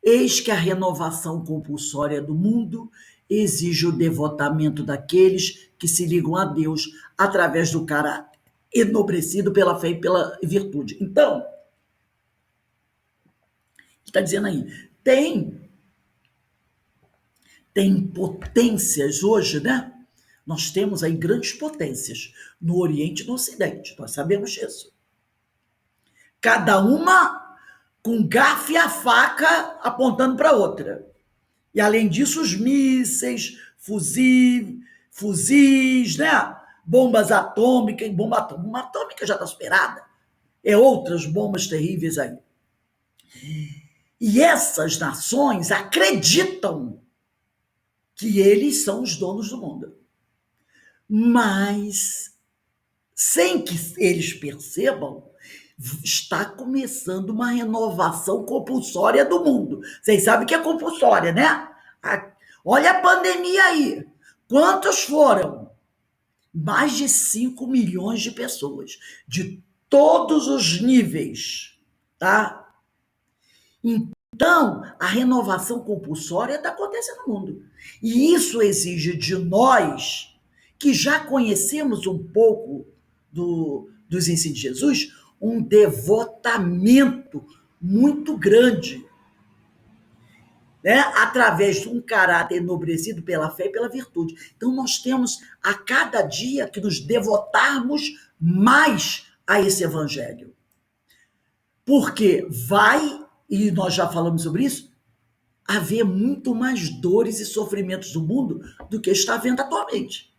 Eis que a renovação compulsória do mundo exige o devotamento daqueles que se ligam a Deus através do caráter enobrecido pela fé e pela virtude. Então, está dizendo aí, tem potências hoje, né? Nós temos aí grandes potências no Oriente e no Ocidente, nós sabemos disso. Cada uma com garfo e a faca apontando para outra. E, além disso, os mísseis, fuzis, né? Bombas atômicas. Bomba atômica já está superada. É outras bombas terríveis aí. E essas nações acreditam que eles são os donos do mundo. Mas, sem que eles percebam, está começando uma renovação compulsória do mundo. Vocês sabem que é compulsória, né? Olha a pandemia aí. Quantos foram? Mais de 5 milhões de pessoas, de todos os níveis, tá? Então, a renovação compulsória está acontecendo no mundo. E isso exige de nós, que já conhecemos um pouco dos ensinos de Jesus, um devotamento muito grande, né? Através de um caráter enobrecido pela fé e pela virtude. Então, nós temos a cada dia que nos devotarmos mais a esse evangelho. Porque vai, e nós já falamos sobre isso, haver muito mais dores e sofrimentos do mundo do que está havendo atualmente.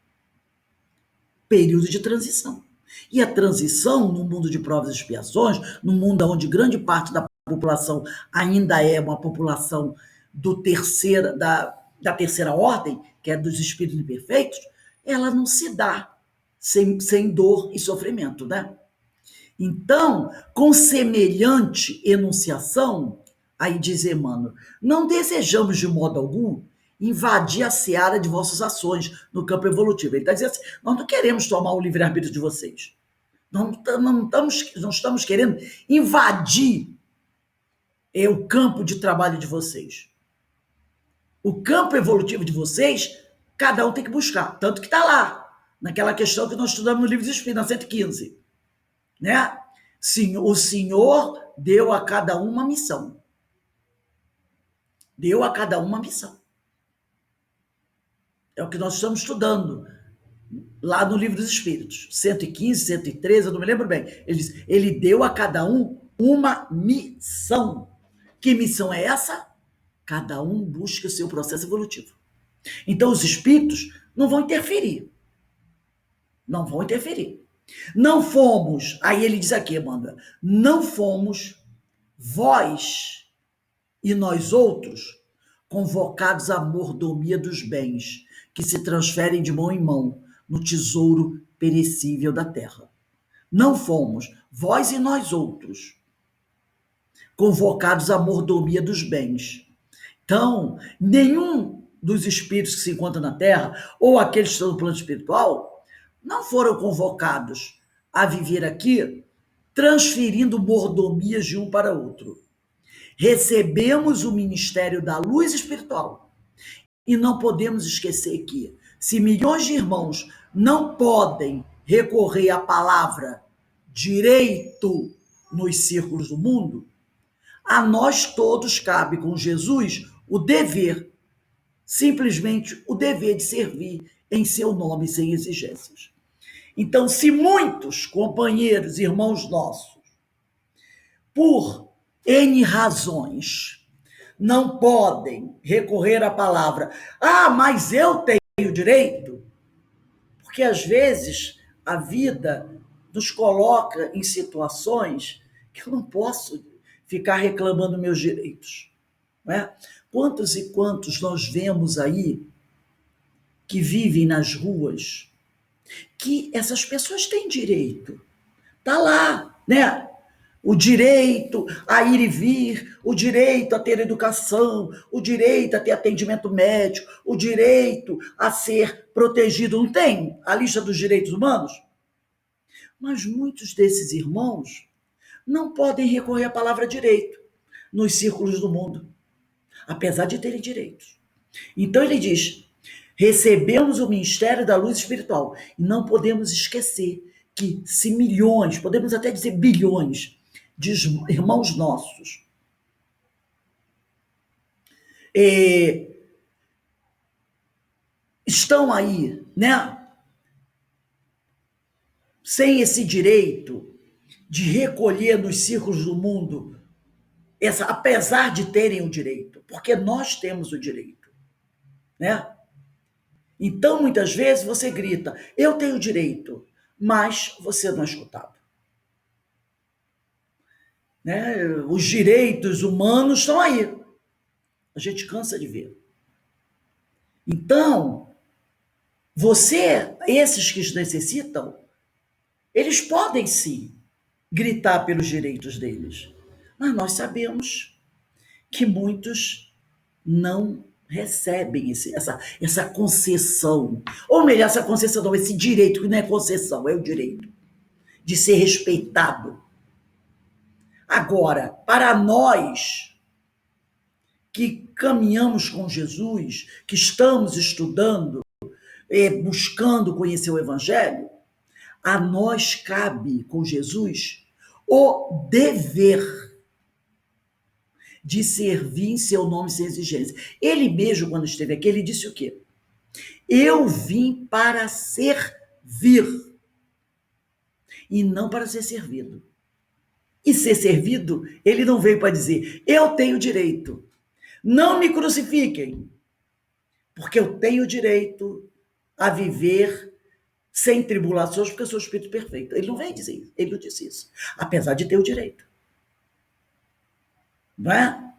Período de transição. E a transição no mundo de provas e expiações, num mundo onde grande parte da população ainda é uma população da terceira ordem, que é dos espíritos imperfeitos, ela não se dá sem dor e sofrimento, né? Então, com semelhante enunciação, aí diz Emmanuel, não desejamos de modo algum invadir a seara de vossas ações no campo evolutivo. Ele está dizendo assim, nós não queremos tomar o livre-arbítrio de vocês. Não estamos querendo invadir o campo de trabalho de vocês. O campo evolutivo de vocês, cada um tem que buscar. Tanto que está lá, naquela questão que nós estudamos no Livro dos Espíritos, na 115. Né? O Senhor deu a cada um uma missão. Deu a cada um uma missão. É o que nós estamos estudando lá no Livro dos Espíritos. 115, 113, eu não me lembro bem. Ele diz, ele deu a cada um uma missão. Que missão é essa? Cada um busca o seu processo evolutivo. Então, os espíritos não vão interferir. Não vão interferir. Não fomos, aí ele diz aqui, Amanda, não fomos vós e nós outros convocados à mordomia dos bens, que se transferem de mão em mão, no tesouro perecível da terra. Não fomos, vós e nós outros, convocados à mordomia dos bens. Então, nenhum dos espíritos que se encontram na terra, ou aqueles que estão no plano espiritual, não foram convocados a viver aqui transferindo mordomias de um para outro. Recebemos o ministério da luz espiritual e não podemos esquecer que, se milhões de irmãos não podem recorrer à palavra direito nos círculos do mundo, a nós todos cabe com Jesus o dever, simplesmente o dever de servir em seu nome sem exigências. Então, se muitos companheiros, irmãos nossos, por N razões, não podem recorrer à palavra, mas eu tenho direito, porque às vezes a vida nos coloca em situações que eu não posso ficar reclamando meus direitos. Não é? Quantos e quantos nós vemos aí que vivem nas ruas, que essas pessoas têm direito. Está lá, né? O direito a ir e vir, o direito a ter educação, o direito a ter atendimento médico, o direito a ser protegido. Não tem a lista dos direitos humanos? Mas muitos desses irmãos não podem recorrer à palavra direito nos círculos do mundo, apesar de terem direitos. Então ele diz, recebemos o ministério da luz espiritual e não podemos esquecer que se milhões, podemos até dizer bilhões, de irmãos nossos estão aí, né? Sem esse direito de recolher nos círculos do mundo, apesar de terem o direito, porque nós temos o direito, né? Então, muitas vezes você grita, eu tenho direito, mas você não é escutado. Né? Os direitos humanos estão aí. A gente cansa de ver. Então, esses que necessitam, eles podem sim gritar pelos direitos deles. Mas nós sabemos que muitos não recebem essa concessão. Ou melhor, essa concessão não, esse direito, que não é concessão, é o direito de ser respeitado. Agora, para nós que caminhamos com Jesus, que estamos estudando, buscando conhecer o Evangelho, a nós cabe com Jesus o dever de servir em seu nome sem exigência. Ele mesmo, quando esteve aqui, ele disse o quê? Eu vim para servir e não para ser servido. E ser servido, ele não veio para dizer, eu tenho direito, não me crucifiquem, porque eu tenho direito a viver sem tribulações, porque eu sou espírito perfeito. Ele não veio dizer isso, ele não disse isso, apesar de ter o direito. Não é?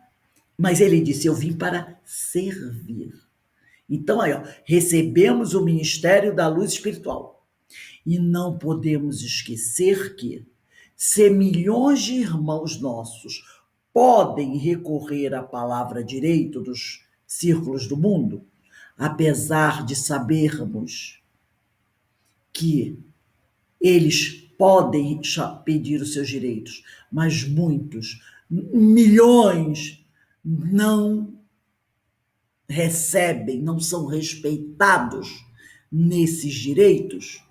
Mas ele disse, eu vim para servir. Então, aí, recebemos o ministério da luz espiritual. E não podemos esquecer que, se milhões de irmãos nossos podem recorrer à palavra direito dos círculos do mundo, apesar de sabermos que eles podem pedir os seus direitos, mas muitos, milhões, não recebem, não são respeitados nesses direitos,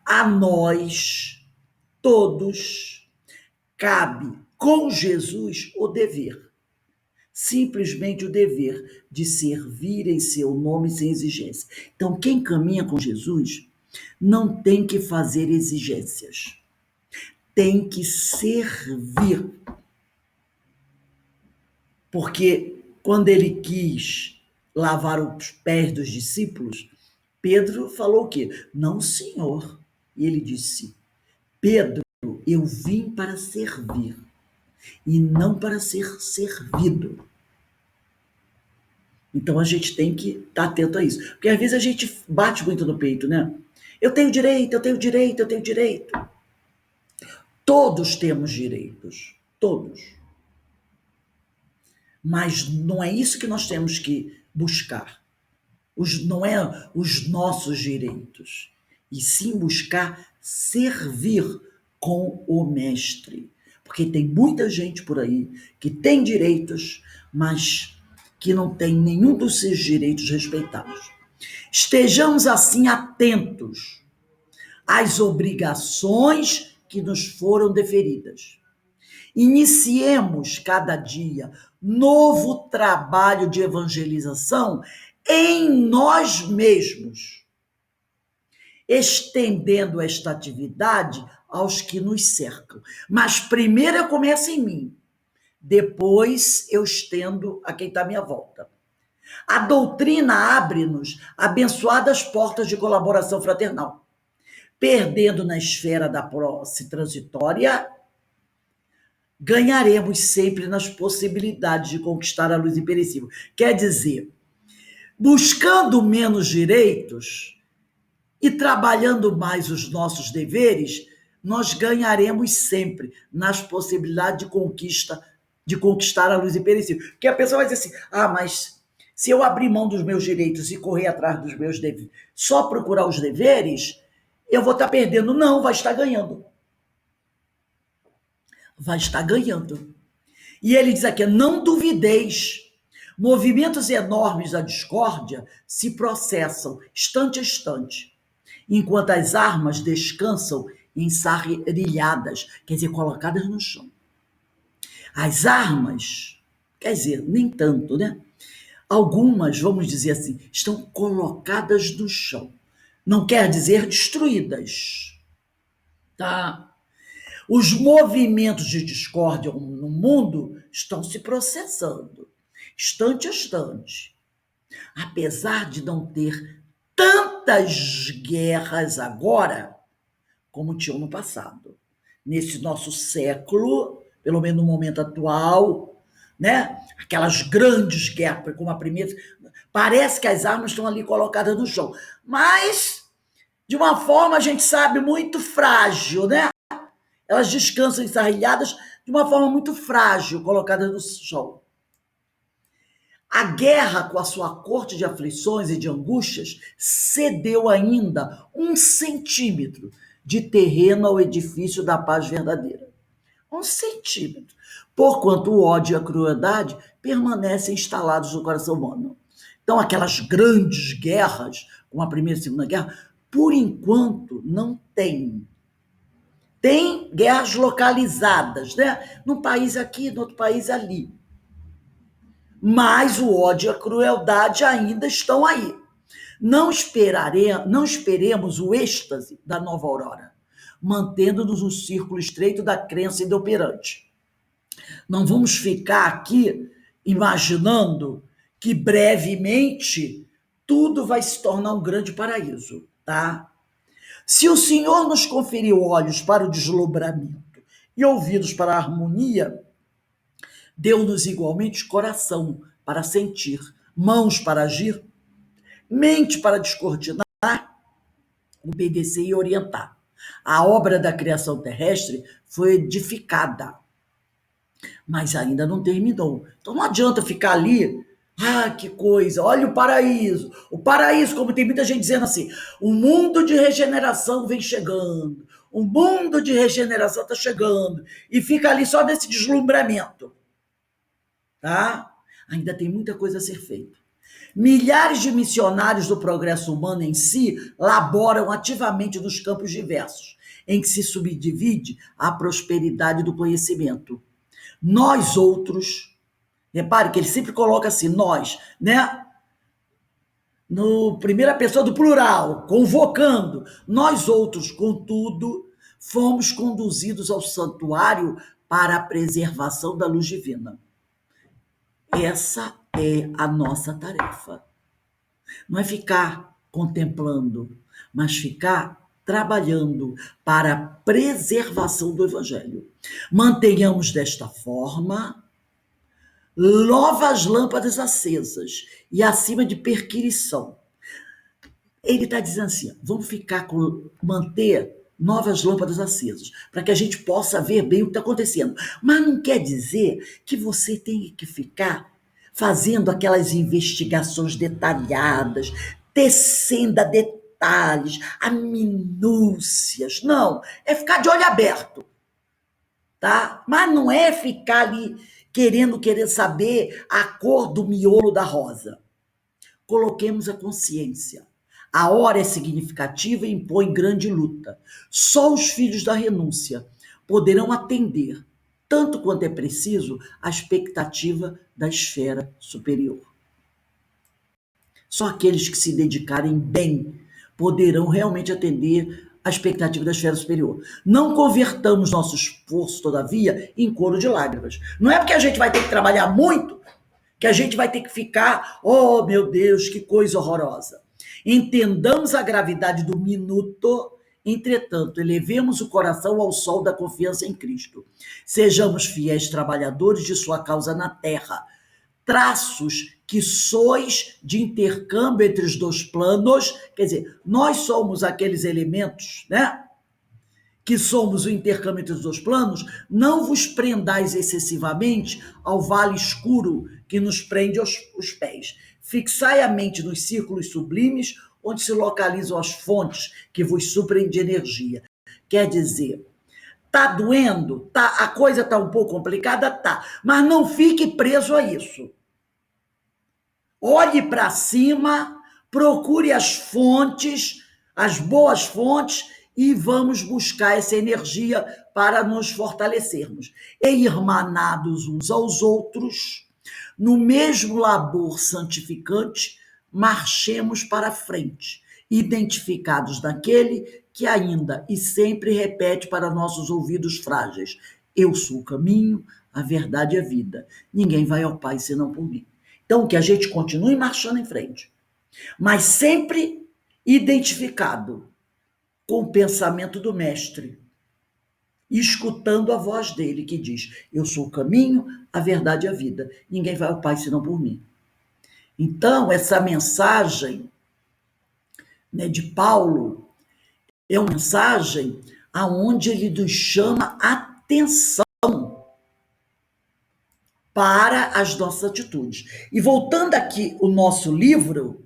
a nós todos cabe com Jesus o dever, simplesmente o dever de servir em seu nome sem exigência. Então, quem caminha com Jesus não tem que fazer exigências, tem que servir. Porque quando ele quis lavar os pés dos discípulos, Pedro falou o quê? Não, Senhor. E ele disse, Pedro, eu vim para servir e não para ser servido. Então a gente tem que estar atento a isso. Porque às vezes a gente bate muito no peito, né? Eu tenho direito, eu tenho direito, eu tenho direito. Todos temos direitos, todos. Mas não é isso que nós temos que buscar. Não é os nossos direitos, e sim buscar servir com o mestre. Porque tem muita gente por aí que tem direitos, mas que não tem nenhum dos seus direitos respeitados. Estejamos assim atentos às obrigações que nos foram deferidas. Iniciemos cada dia novo trabalho de evangelização em nós mesmos, estendendo esta atividade aos que nos cercam. Mas primeiro eu começo em mim, depois eu estendo a quem está à minha volta. A doutrina abre-nos abençoadas portas de colaboração fraternal, perdendo na esfera da posse transitória, ganharemos sempre nas possibilidades de conquistar a luz imperecível. Quer dizer, buscando menos direitos e trabalhando mais os nossos deveres, nós ganharemos sempre nas possibilidades de conquistar a luz imperecível. Porque a pessoa vai dizer assim, mas se eu abrir mão dos meus direitos e correr atrás dos meus deveres, só procurar os deveres, eu vou estar perdendo. Não, vai estar ganhando. Vai estar ganhando. E ele diz aqui, não duvideis, movimentos enormes da discórdia se processam instante a instante, enquanto as armas descansam ensarrilhadas, quer dizer, colocadas no chão. As armas, quer dizer, nem tanto, né? Algumas, vamos dizer assim, estão colocadas no chão. Não quer dizer destruídas, tá? Os movimentos de discórdia no mundo estão se processando, instante a instante. Apesar de não ter tantas guerras agora, como tinham no passado. Nesse nosso século, pelo menos no momento atual, né? Aquelas grandes guerras, como a primeira, parece que as armas estão ali colocadas no chão. Mas, de uma forma, a gente sabe, muito frágil, né? Elas descansam ensarrilhadas de uma forma muito frágil, colocadas no chão. A guerra, com a sua corte de aflições e de angústias, cedeu ainda 1 centímetro de terreno ao edifício da paz verdadeira. 1 centímetro. Porquanto o ódio e a crueldade permanecem instalados no coração humano. Então, aquelas grandes guerras, como a Primeira e Segunda Guerra, por enquanto não tem. Tem guerras localizadas, né? Num país aqui, no outro país ali. Mas o ódio e a crueldade ainda estão aí. Não esperemos o êxtase da nova aurora, mantendo-nos no círculo estreito da crença inoperante. Não vamos ficar aqui imaginando que brevemente tudo vai se tornar um grande paraíso, tá? Se o Senhor nos conferiu olhos para o deslumbramento e ouvidos para a harmonia, deu-nos igualmente coração para sentir, mãos para agir, mente para descortinar, obedecer e orientar. A obra da criação terrestre foi edificada, mas ainda não terminou. Então não adianta ficar ali, que coisa, olha o paraíso. O paraíso, como tem muita gente dizendo assim, o mundo de regeneração vem chegando, o mundo de regeneração está chegando, e fica ali só nesse deslumbramento. Tá? Ainda tem muita coisa a ser feita. Milhares de missionários do progresso humano em si laboram ativamente nos campos diversos, em que se subdivide a prosperidade do conhecimento. Nós outros, repare que ele sempre coloca assim, nós, né? No primeira pessoa do plural, convocando. Nós outros, contudo, fomos conduzidos ao santuário para a preservação da luz divina. Essa é a nossa tarefa. Não é ficar contemplando, mas ficar trabalhando para a preservação do Evangelho. Mantenhamos desta forma novas lâmpadas acesas e acima de perquirição. Ele está dizendo assim, vamos manter novas lâmpadas acesas, para que a gente possa ver bem o que está acontecendo. Mas não quer dizer que você tem que ficar fazendo aquelas investigações detalhadas, tecendo a detalhes, a minúcias. Não, é ficar de olho aberto, tá? Mas não é ficar ali querer saber a cor do miolo da rosa. Coloquemos a consciência. A hora é significativa e impõe grande luta. Só os filhos da renúncia poderão atender, tanto quanto é preciso, a expectativa da esfera superior. Só aqueles que se dedicarem bem poderão realmente atender a expectativa da esfera superior. Não convertamos nosso esforço, todavia, em coro de lágrimas. Não é porque a gente vai ter que trabalhar muito que a gente vai ter que ficar, oh meu Deus, que coisa horrorosa. Entendamos a gravidade do minuto, entretanto, elevemos o coração ao sol da confiança em Cristo. Sejamos fiéis trabalhadores de sua causa na terra, traços que sois de intercâmbio entre os dois planos, quer dizer, nós somos aqueles elementos, né? Que somos o intercâmbio entre os dois planos, não vos prendais excessivamente ao vale escuro que nos prende os pés. Fixai a mente nos círculos sublimes, onde se localizam as fontes que vos suprem de energia. Quer dizer, tá doendo? Tá, a coisa tá um pouco complicada? Tá. Mas não fique preso a isso. Olhe para cima, procure as fontes, as boas fontes, e vamos buscar essa energia para nos fortalecermos. E irmanados uns aos outros, no mesmo labor santificante, marchemos para a frente, identificados naquele que ainda e sempre repete para nossos ouvidos frágeis: eu sou o caminho, a verdade e a vida. Ninguém vai ao Pai senão por mim. Então, que a gente continue marchando em frente, mas sempre identificado com o pensamento do mestre, escutando a voz dele que diz: eu sou o caminho, a verdade e a vida. Ninguém vai ao Pai senão por mim. Então, essa mensagem, né, de Paulo é uma mensagem aonde ele nos chama atenção para as nossas atitudes. E voltando aqui o nosso livro,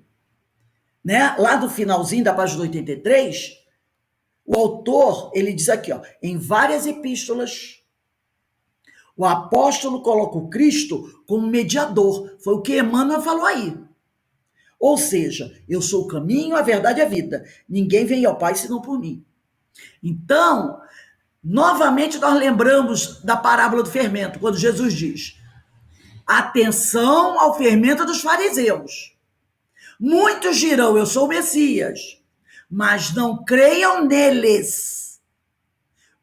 né, lá do finalzinho da página 83, o autor, ele diz aqui, ó, em várias epístolas, o apóstolo coloca o Cristo como mediador. Foi o que Emmanuel falou aí. Ou seja, eu sou o caminho, a verdade e a vida. Ninguém vem ao Pai senão por mim. Então, novamente nós lembramos da parábola do fermento, quando Jesus diz: atenção ao fermento dos fariseus. Muitos dirão, eu sou o Messias, mas não creiam neles,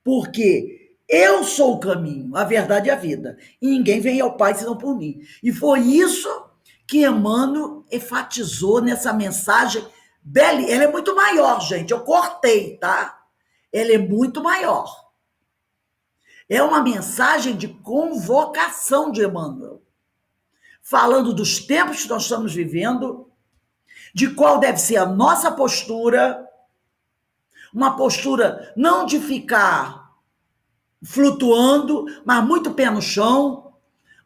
porque eu sou o caminho, a verdade e a vida, e ninguém vem ao Pai senão por mim. E foi isso que Emmanuel enfatizou nessa mensagem. Ela é muito maior, gente, eu cortei, tá? Ela é muito maior. É uma mensagem de convocação de Emmanuel, falando dos tempos que nós estamos vivendo, de qual deve ser a nossa postura, uma postura não de ficar flutuando, mas muito pé no chão.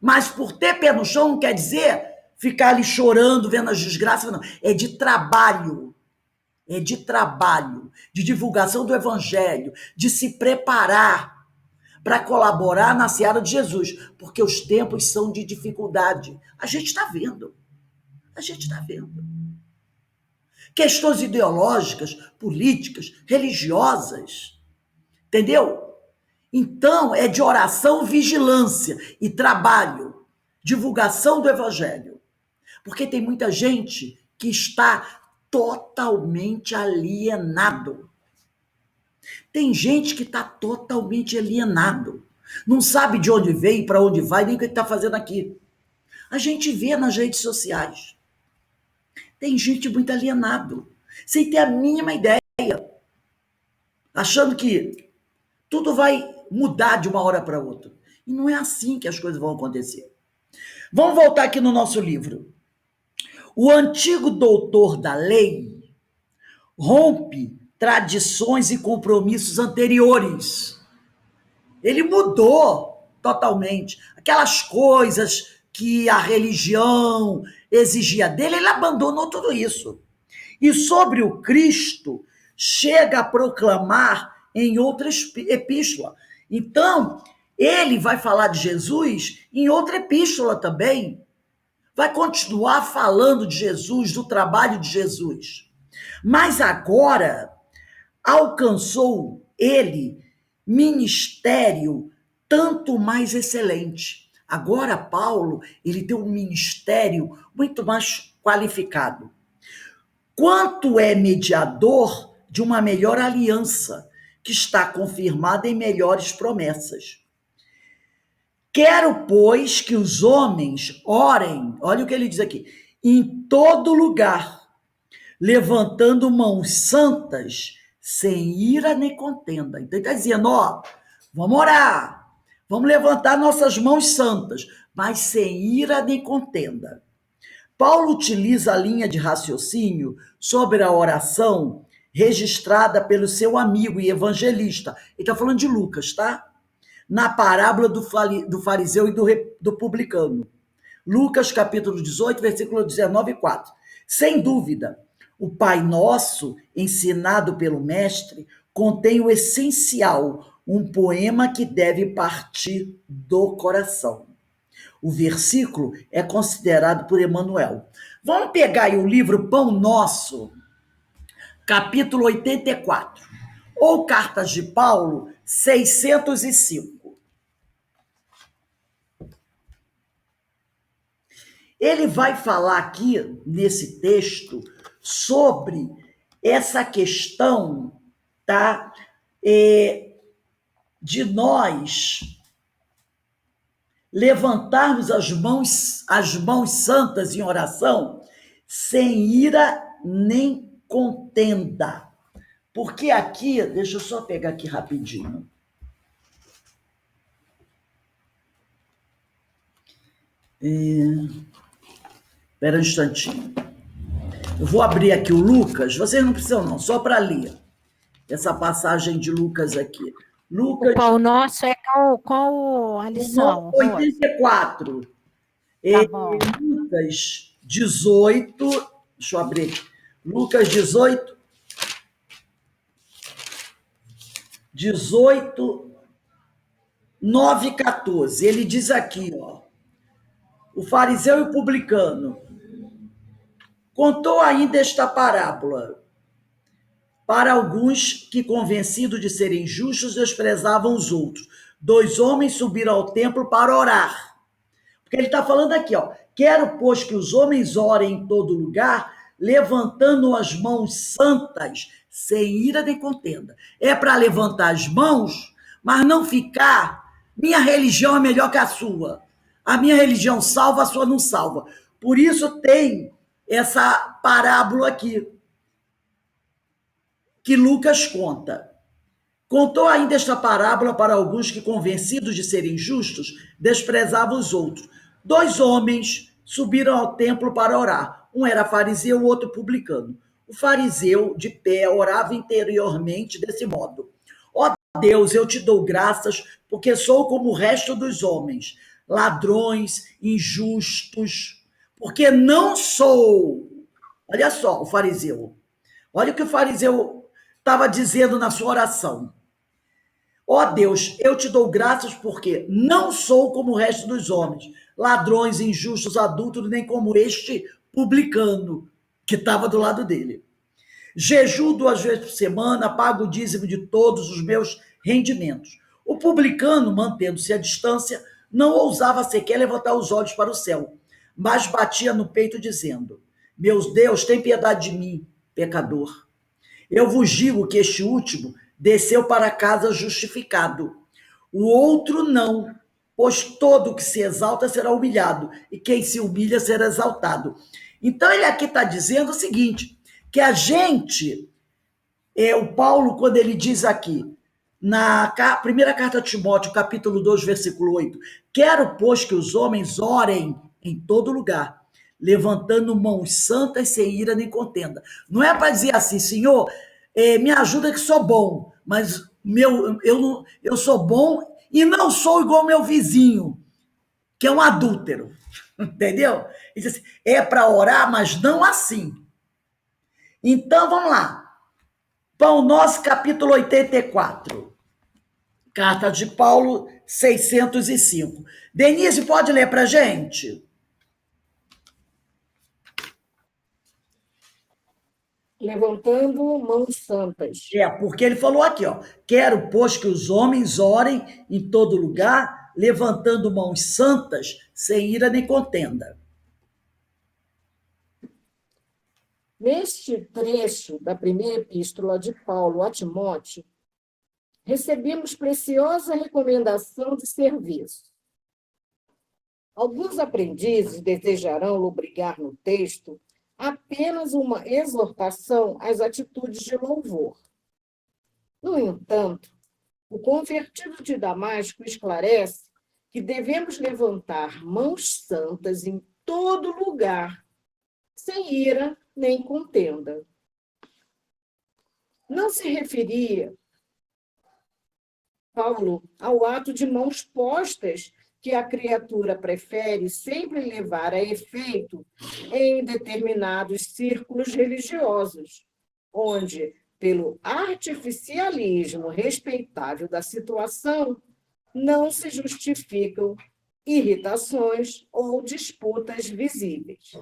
Mas por ter pé no chão não quer dizer ficar ali chorando, vendo as desgraças, não. É de trabalho, de divulgação do evangelho, de se preparar para colaborar na seara de Jesus, porque os tempos são de dificuldade. A gente está vendo. Questões ideológicas, políticas, religiosas, entendeu? Então, é de oração, vigilância e trabalho, divulgação do evangelho. Porque tem muita gente que está totalmente alienado. Tem gente que está totalmente alienado. Não sabe de onde veio, para onde vai, nem o que está fazendo aqui. A gente vê nas redes sociais. Tem gente muito alienado, sem ter a mínima ideia, achando que tudo vai mudar de uma hora para outra. E não é assim que as coisas vão acontecer. Vamos voltar aqui no nosso livro. O antigo doutor da lei rompe tradições e compromissos anteriores. Ele mudou totalmente. Aquelas coisas que a religião exigia dele, ele abandonou tudo isso. E sobre o Cristo, chega a proclamar em outra epístola. Então, ele vai falar de Jesus em outra epístola também. Vai continuar falando de Jesus, do trabalho de Jesus. Mas agora alcançou ele ministério tanto mais excelente. Agora Paulo, ele tem um ministério muito mais qualificado. Quanto é mediador de uma melhor aliança, que está confirmada em melhores promessas. Quero, pois, que os homens orem, olha o que ele diz aqui, em todo lugar, levantando mãos santas, sem ira nem contenda. Então ele está dizendo, vamos orar, vamos levantar nossas mãos santas, mas sem ira nem contenda. Paulo utiliza a linha de raciocínio sobre a oração registrada pelo seu amigo e evangelista. Ele está falando de Lucas, tá? Na parábola do fariseu e do publicano. Lucas, capítulo 18, versículo 19 e 4. Sem dúvida, o Pai Nosso, ensinado pelo Mestre, contém o essencial, um poema que deve partir do coração. O versículo é considerado por Emmanuel. Vamos pegar aí o livro Pão Nosso, capítulo 84, ou Cartas de Paulo, 605. Ele vai falar aqui, nesse texto, sobre essa questão, tá? De nós levantarmos as mãos santas em oração, sem ira nem contenda. Porque aqui, deixa eu só pegar aqui rapidinho. Espera um instantinho. Eu vou abrir aqui o Lucas, vocês não precisam não, só para ler essa passagem de Lucas aqui. Lucas, o Pão Nosso é qual a lição? 84. Tá bom. Lucas 18, deixa eu abrir aqui. Lucas 18, 9 e 14. Ele diz aqui, o fariseu e o publicano contou ainda esta parábola para alguns que, convencidos de serem justos, desprezavam os outros. 2 homens subiram ao templo para orar. Porque ele está falando aqui, quero, pois, que os homens orem em todo lugar, levantando as mãos santas, sem ira nem contenda. É para levantar as mãos, mas não ficar, minha religião é melhor que a sua. A minha religião salva, a sua não salva. Por isso tem essa parábola aqui, que Lucas conta. Contou ainda esta parábola para alguns que, convencidos de serem justos, desprezavam os outros. 2 homens subiram ao templo para orar. Um era fariseu, o outro publicano. O fariseu, de pé, orava interiormente desse modo: ó Deus, eu te dou graças, porque sou como o resto dos homens, ladrões, injustos, porque não sou. Olha só o fariseu. Olha o que o fariseu estava dizendo na sua oração. Ó Deus, eu te dou graças porque não sou como o resto dos homens, ladrões, injustos, adúlteros, nem como este publicano que estava do lado dele. Jejuo 2 vezes por semana, pago o dízimo de todos os meus rendimentos. O publicano, mantendo-se à distância, não ousava sequer levantar os olhos para o céu, mas batia no peito dizendo: meu Deus, tem piedade de mim, pecador. Eu vos digo que este último desceu para casa justificado. O outro não, pois todo que se exalta será humilhado, e quem se humilha será exaltado. Então ele aqui está dizendo o seguinte, que a gente, o Paulo, quando ele diz aqui, na primeira carta de Timóteo, capítulo 2, versículo 8, quero, pois, que os homens orem em todo lugar, levantando mãos santas sem ira nem contenda. Não é para dizer assim, Senhor, me ajuda que sou bom, mas eu sou bom e não sou igual ao meu vizinho, que é um adúltero. Entendeu? Ele diz assim, é para orar, mas não assim. Então, vamos lá. Pão Nosso, capítulo 84. Carta de Paulo, 605. Denise, pode ler para a gente? Levantando mãos santas. Porque ele falou aqui, ó. Quero, pois, que os homens orem em todo lugar, levantando mãos santas, sem ira nem contenda. Neste trecho da primeira epístola de Paulo a Timóteo, recebemos preciosa recomendação de serviço. Alguns aprendizes desejarão lobrigar no texto apenas uma exortação às atitudes de louvor. No entanto, o convertido de Damasco esclarece que devemos levantar mãos santas em todo lugar, sem ira nem contenda. Não se referia, Paulo, ao ato de mãos postas que a criatura prefere sempre levar a efeito em determinados círculos religiosos, onde, pelo artificialismo respeitável da situação, não se justificam irritações ou disputas visíveis.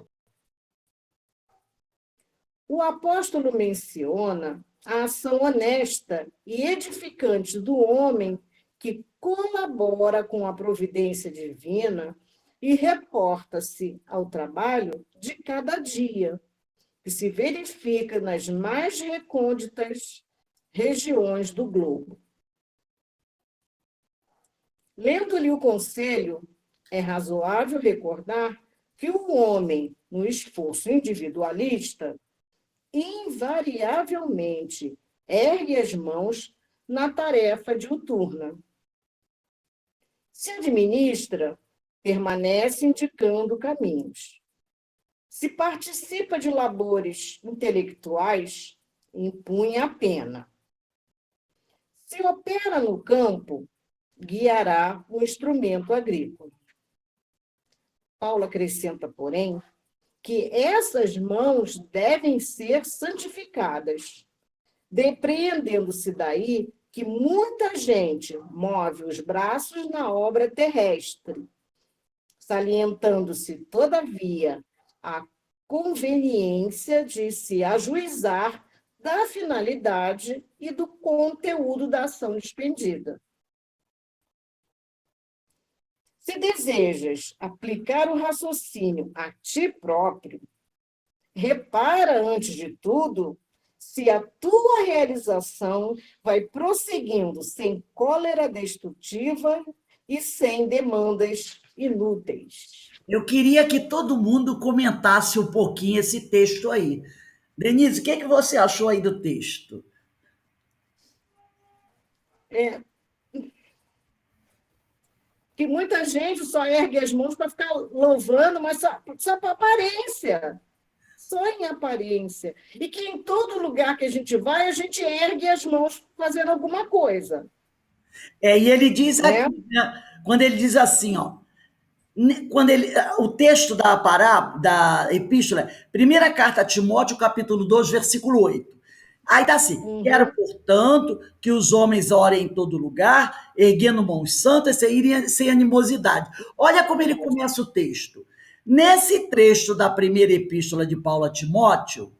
O apóstolo menciona a ação honesta e edificante do homem que colabora com a providência divina e reporta-se ao trabalho de cada dia, que se verifica nas mais recônditas regiões do globo. Lendo-lhe o conselho, é razoável recordar que o homem, no esforço individualista, invariavelmente ergue as mãos na tarefa diuturna. Se administra, permanece indicando caminhos. Se participa de labores intelectuais, impunha a pena. Se opera no campo, guiará o instrumento agrícola. Paulo acrescenta, porém, que essas mãos devem ser santificadas, depreendendo-se daí que muita gente move os braços na obra terrestre, salientando-se, todavia, a conveniência de se ajuizar da finalidade e do conteúdo da ação despendida. Se desejas aplicar o raciocínio a ti próprio, repara, antes de tudo, se a tua realização vai prosseguindo sem cólera destrutiva e sem demandas inúteis. Eu queria que todo mundo comentasse um pouquinho esse texto aí. Denise, o que você achou aí do texto? Que muita gente só ergue as mãos para ficar louvando, mas só para aparência. Só em aparência. E que em todo lugar que a gente vai, a gente ergue as mãos fazendo alguma coisa. E ele diz aqui, né, quando ele diz assim, ó, o texto da epístola, primeira carta a Timóteo, capítulo 2, versículo 8. Aí está assim, quero, portanto, que os homens orem em todo lugar, erguendo mãos santas, sem animosidade. Olha como ele começa o texto. Nesse trecho da primeira epístola de Paulo a Timóteo,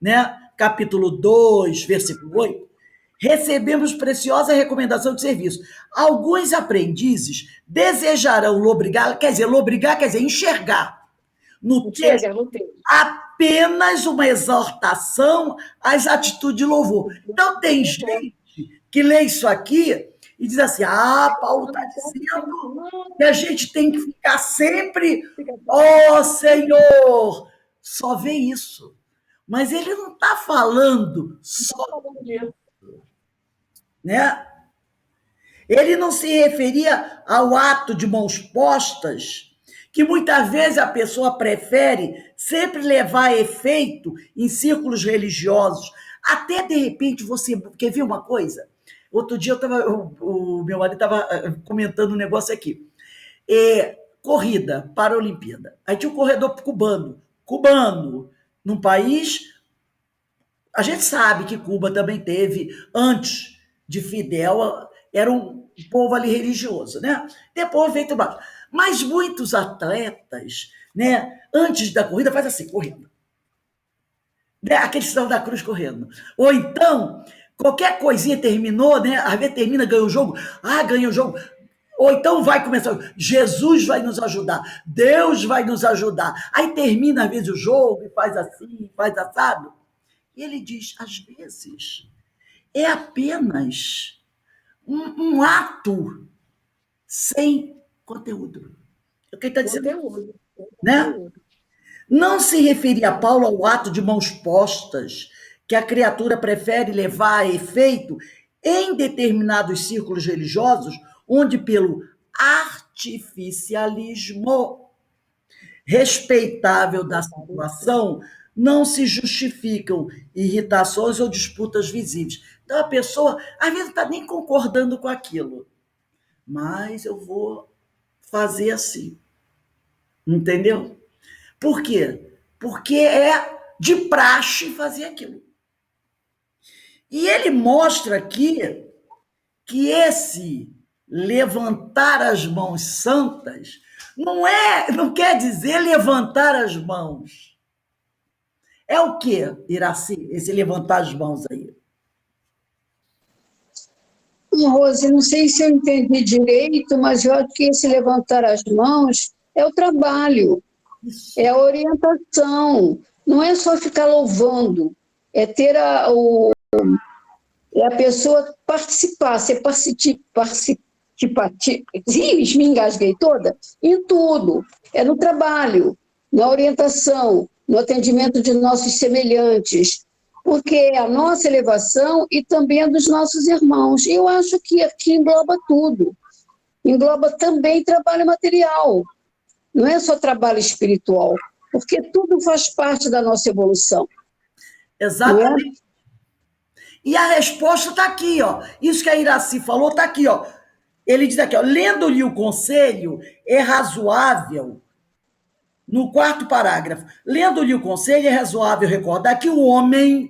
né, capítulo 2, versículo 8, recebemos preciosa recomendação de serviço. Alguns aprendizes desejarão lobrigar quer dizer enxergar no texto apenas uma exortação às atitudes de louvor. Então, tem gente que lê isso aqui e diz assim, Paulo está dizendo que a gente tem que ficar sempre, Senhor, só vê isso. Mas ele não está falando só disso, né? Ele não se referia ao ato de mãos postas, que muitas vezes a pessoa prefere sempre levar a efeito em círculos religiosos. Até, de repente, você... Quer ver uma coisa? Outro dia o meu marido estava comentando um negócio aqui. Corrida para a Olimpíada. Aí tinha um corredor cubano, num país... A gente sabe que Cuba também teve, antes de Fidel, era um povo ali religioso, né? Depois veio tudo mais. Mas muitos atletas, né, antes da corrida, faz assim, correndo. Né? Aquele sinal da cruz correndo. Ou então, qualquer coisinha terminou, né? Às vezes termina, ganha o jogo. Ganha o jogo. Ou então vai começar, Jesus vai nos ajudar, Deus vai nos ajudar. Aí termina, às vezes, o jogo e faz assim, faz assado. E ele diz, às vezes, é apenas um ato sem conteúdo. É o que ele está dizendo, Conteúdo. né? Não se referia Paulo ao ato de mãos postas, que a criatura prefere levar a efeito em determinados círculos religiosos, onde pelo artificialismo respeitável da situação não se justificam irritações ou disputas visíveis. Então a pessoa, às vezes, não está nem concordando com aquilo, mas eu vou fazer assim. Entendeu? Por quê? Porque é de praxe fazer aquilo. E ele mostra aqui que esse levantar as mãos santas não quer dizer levantar as mãos. É o quê, Iraci, esse levantar as mãos aí? Rose, não sei se eu entendi direito, mas eu acho que esse levantar as mãos é o trabalho, Isso. é a orientação. Não é só ficar louvando, é ter a pessoa participar, ser participativa, me engasguei toda, em tudo. É no trabalho, na orientação, no atendimento de nossos semelhantes, porque é a nossa elevação e também a dos nossos irmãos. E eu acho que aqui engloba tudo. Engloba também trabalho material. Não é só trabalho espiritual, porque tudo faz parte da nossa evolução. Exatamente. Não é? E a resposta está aqui, ó. Isso que a Iraci falou está aqui, ó. Ele diz aqui, ó, lendo-lhe o conselho, é razoável, no quarto parágrafo, lendo-lhe o conselho, é razoável recordar que o homem,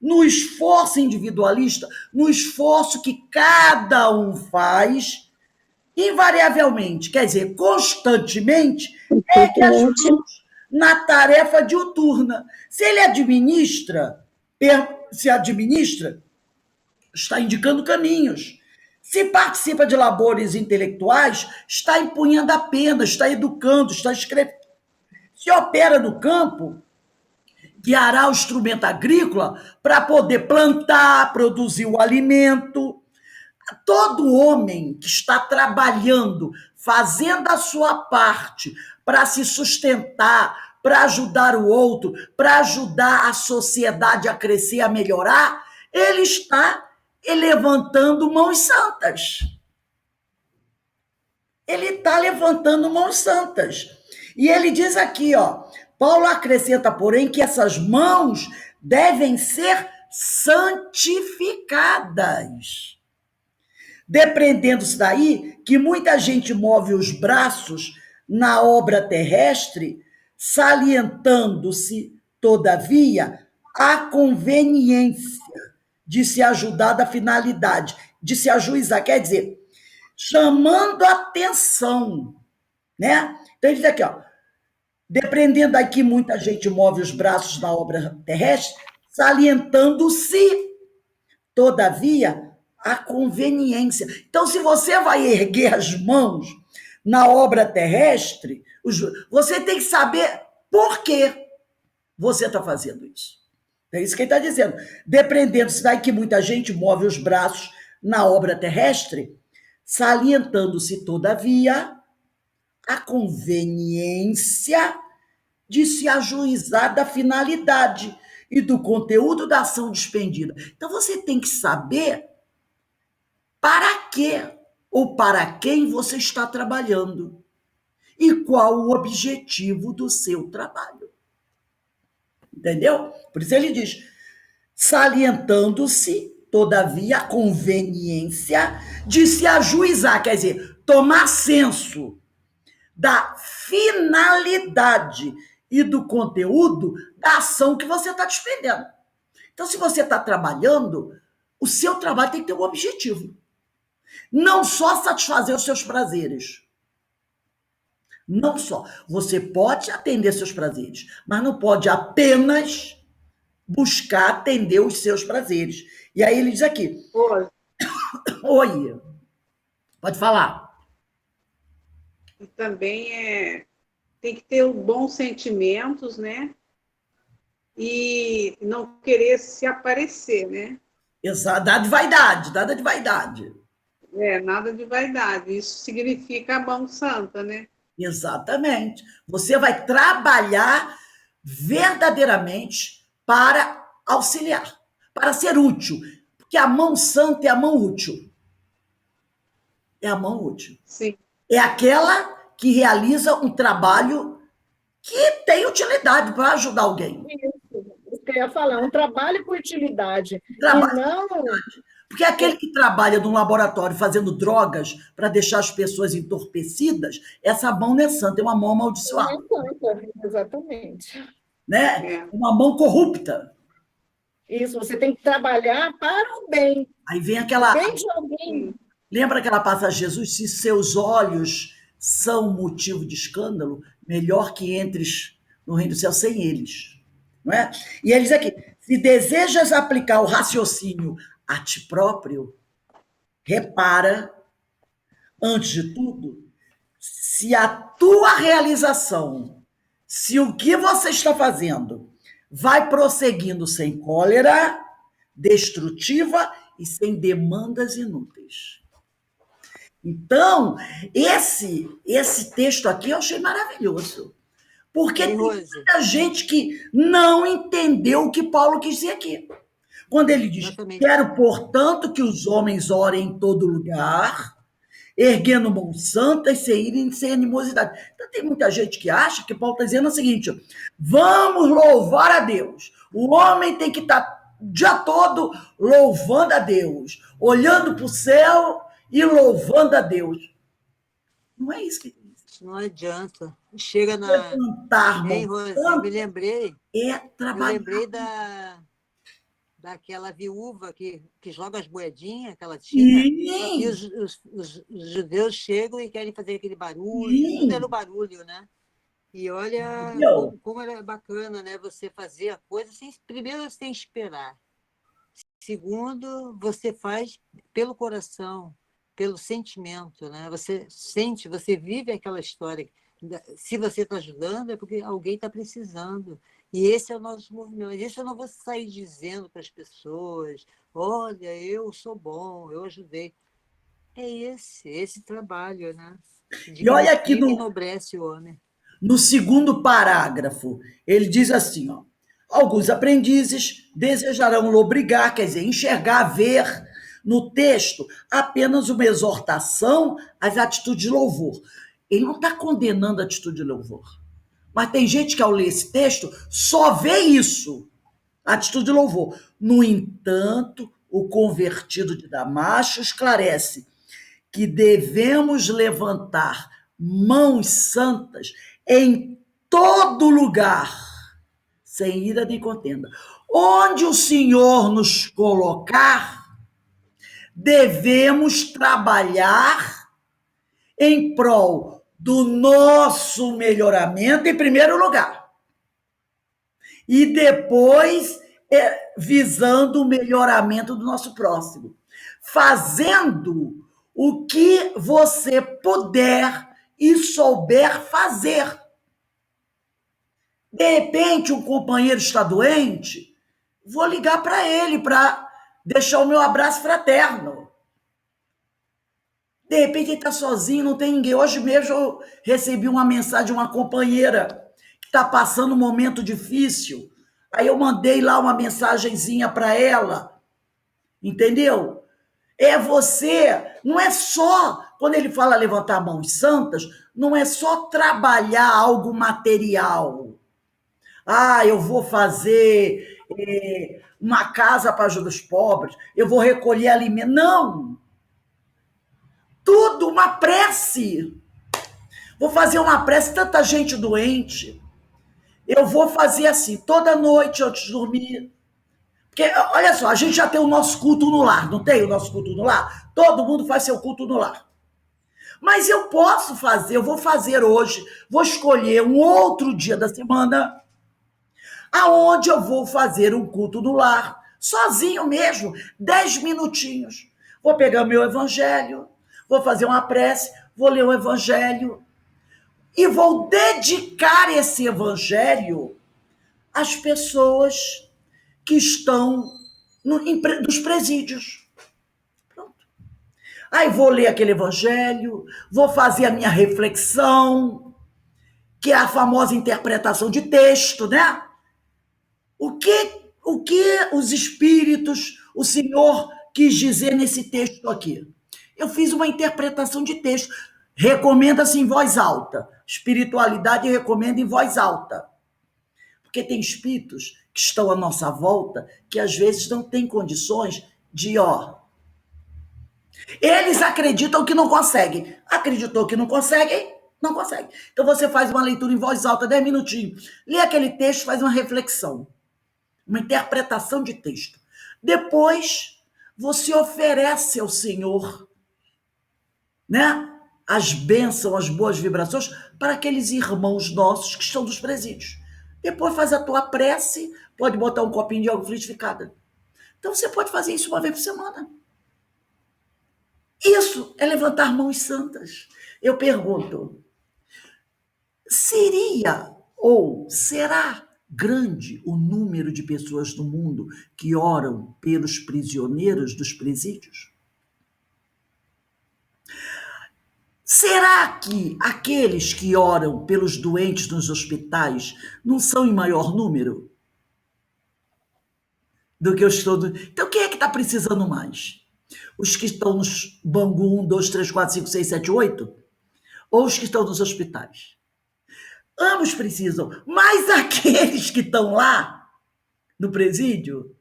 no esforço individualista, no esforço que cada um faz, invariavelmente, quer dizer, constantemente, ergue as mãos na tarefa diuturna. Se ele se administra, está indicando caminhos. Se participa de labores intelectuais, está empunhando a pena, está educando, está escrevendo. Se opera no campo, guiará o instrumento agrícola para poder plantar, produzir o alimento. Todo homem que está trabalhando, fazendo a sua parte para se sustentar, para ajudar o outro, para ajudar a sociedade a crescer, a melhorar, ele está levantando mãos santas. Ele está levantando mãos santas. E ele diz aqui, ó, Paulo acrescenta, porém, que essas mãos devem ser santificadas. Depreendendo-se daí que muita gente move os braços na obra terrestre, salientando-se, todavia, a conveniência de se ajudar da finalidade, de se ajuizar, quer dizer, chamando atenção, né? Então ele diz aqui, ó, depreendendo daí que muita gente move os braços na obra terrestre, salientando-se, todavia, a conveniência. Então, se você vai erguer as mãos na obra terrestre, você tem que saber por que você está fazendo isso. É isso que ele está dizendo. Depreendendo-se daí que muita gente move os braços na obra terrestre, salientando-se, todavia, a conveniência de se ajuizar da finalidade e do conteúdo da ação despendida. Então, você tem que saber para quê ou para quem você está trabalhando. e qual o objetivo do seu trabalho. Entendeu? Por isso ele diz, salientando-se, todavia, a conveniência de se ajuizar, quer dizer, tomar senso da finalidade e do conteúdo da ação que você está despendendo. Então, se você está trabalhando, o seu trabalho tem que ter um objetivo. Não só satisfazer os seus prazeres. Não só. Você pode atender seus prazeres, mas não pode apenas buscar atender os seus prazeres. E aí ele diz aqui, oi, pode falar. E também tem que ter bons sentimentos, né? E não querer se aparecer, né? Exato, nada de vaidade, nada de vaidade. Nada de vaidade. Isso significa a mão santa, né? Exatamente. Você vai trabalhar verdadeiramente para auxiliar, para ser útil. Porque a mão santa é a mão útil. É a mão útil. Sim. É aquela que realiza um trabalho que tem utilidade para ajudar alguém. Isso que eu ia falar, um trabalho com utilidade. Trabalho... E não... Porque aquele que trabalha num laboratório fazendo drogas para deixar as pessoas entorpecidas, essa mão não é santa, é uma mão amaldiçoada. Não é santa, exatamente. Né? Uma mão corrupta. Isso, você tem que trabalhar para o bem. Aí vem aquela... Bem de alguém. Lembra aquela passagem de Jesus? Se seus olhos são motivo de escândalo, melhor que entres no reino do céu sem eles. Não é? E ele diz aqui, se desejas aplicar o raciocínio a ti próprio, repara, antes de tudo, se a tua realização, se o que você está fazendo vai prosseguindo sem cólera, destrutiva e sem demandas inúteis. Então, esse texto aqui eu achei maravilhoso. Porque tem muita gente que não entendeu o que Paulo quis dizer aqui. Quando ele diz, quero, portanto, que os homens orem em todo lugar, erguendo mãos santas, sem irem sem animosidade. Então, tem muita gente que acha que Paulo está dizendo o seguinte, vamos louvar a Deus. O homem tem que estar o dia todo louvando a Deus, olhando para o céu e louvando a Deus. Não é isso que ele diz. Não adianta. Chega na... Levantar, eu me lembrei. Trabalhar. Eu lembrei daquela viúva que joga as moedinhas que ela tinha. E os judeus chegam e querem fazer aquele barulho. Tudo era o barulho, né? E olha como é bacana, né? Você fazer a coisa primeiro sem esperar. Segundo, você faz pelo coração, pelo sentimento, né? Você sente, você vive aquela história. Se você está ajudando, é porque alguém está precisando. E esse é o nosso movimento. Isso eu não vou sair dizendo para as pessoas, olha, eu sou bom, eu ajudei. É esse trabalho, né? E olha aqui enobrece o homem. No segundo parágrafo, ele diz assim, ó, alguns aprendizes desejarão lobrigar, quer dizer, enxergar, ver no texto apenas uma exortação às atitudes de louvor. Ele não está condenando a atitude de louvor. Mas tem gente que, ao ler esse texto, só vê isso, a atitude de louvor. No entanto, o convertido de Damasco esclarece que devemos levantar mãos santas em todo lugar, sem ira nem contenda. Onde o Senhor nos colocar, devemos trabalhar em prol do nosso melhoramento, em primeiro lugar. E depois, visando o melhoramento do nosso próximo. Fazendo o que você puder e souber fazer. De repente, um companheiro está doente, vou ligar para ele para deixar o meu abraço fraterno. De repente, ele está sozinho, não tem ninguém. Hoje mesmo eu recebi uma mensagem de uma companheira que está passando um momento difícil. Aí eu mandei lá uma mensagenzinha para ela. Entendeu? É você, não é só, quando ele fala levantar mãos santas, não é só trabalhar algo material. Ah, eu vou fazer uma casa para ajudar os pobres, eu vou recolher alimento. Não! Tudo uma prece. Vou fazer uma prece, tanta gente doente. Eu vou fazer assim, toda noite antes de dormir. Porque, olha só, a gente já tem o nosso culto no lar, não tem o nosso culto no lar? Todo mundo faz seu culto no lar. Mas eu posso fazer, eu vou fazer hoje, vou escolher um outro dia da semana, aonde eu vou fazer um culto no lar, sozinho mesmo, 10 minutinhos. Vou pegar o meu evangelho, vou fazer uma prece, vou ler o evangelho e vou dedicar esse evangelho às pessoas que estão nos presídios. Pronto. Aí vou ler aquele evangelho, vou fazer a minha reflexão, que é a famosa interpretação de texto, né? O que os espíritos, o Senhor quis dizer nesse texto aqui? Eu fiz uma interpretação de texto. Recomenda-se em voz alta. Espiritualidade recomenda em voz alta. Porque tem espíritos que estão à nossa volta que às vezes não têm condições de, eles acreditam que não conseguem. Acreditou que não conseguem, não consegue. Então você faz uma leitura em voz alta, 10 minutinhos. Lê aquele texto, faz uma reflexão. Uma interpretação de texto. Depois, você oferece ao Senhor, né, as bênçãos, as boas vibrações para aqueles irmãos nossos que estão nos presídios. Depois faz a tua prece, pode botar um copinho de água frutificada. Então você pode fazer isso uma vez por semana. Isso é levantar mãos santas. Eu pergunto, seria ou será grande o número de pessoas no mundo que oram pelos prisioneiros dos presídios? Será que aqueles que oram pelos doentes nos hospitais não são em maior número do que os todos? Então, quem é que está precisando mais? Os que estão nos Bangu 1, 2, 3, 4, 5, 6, 7, 8? Ou os que estão nos hospitais? Ambos precisam, mas aqueles que estão lá no presídio,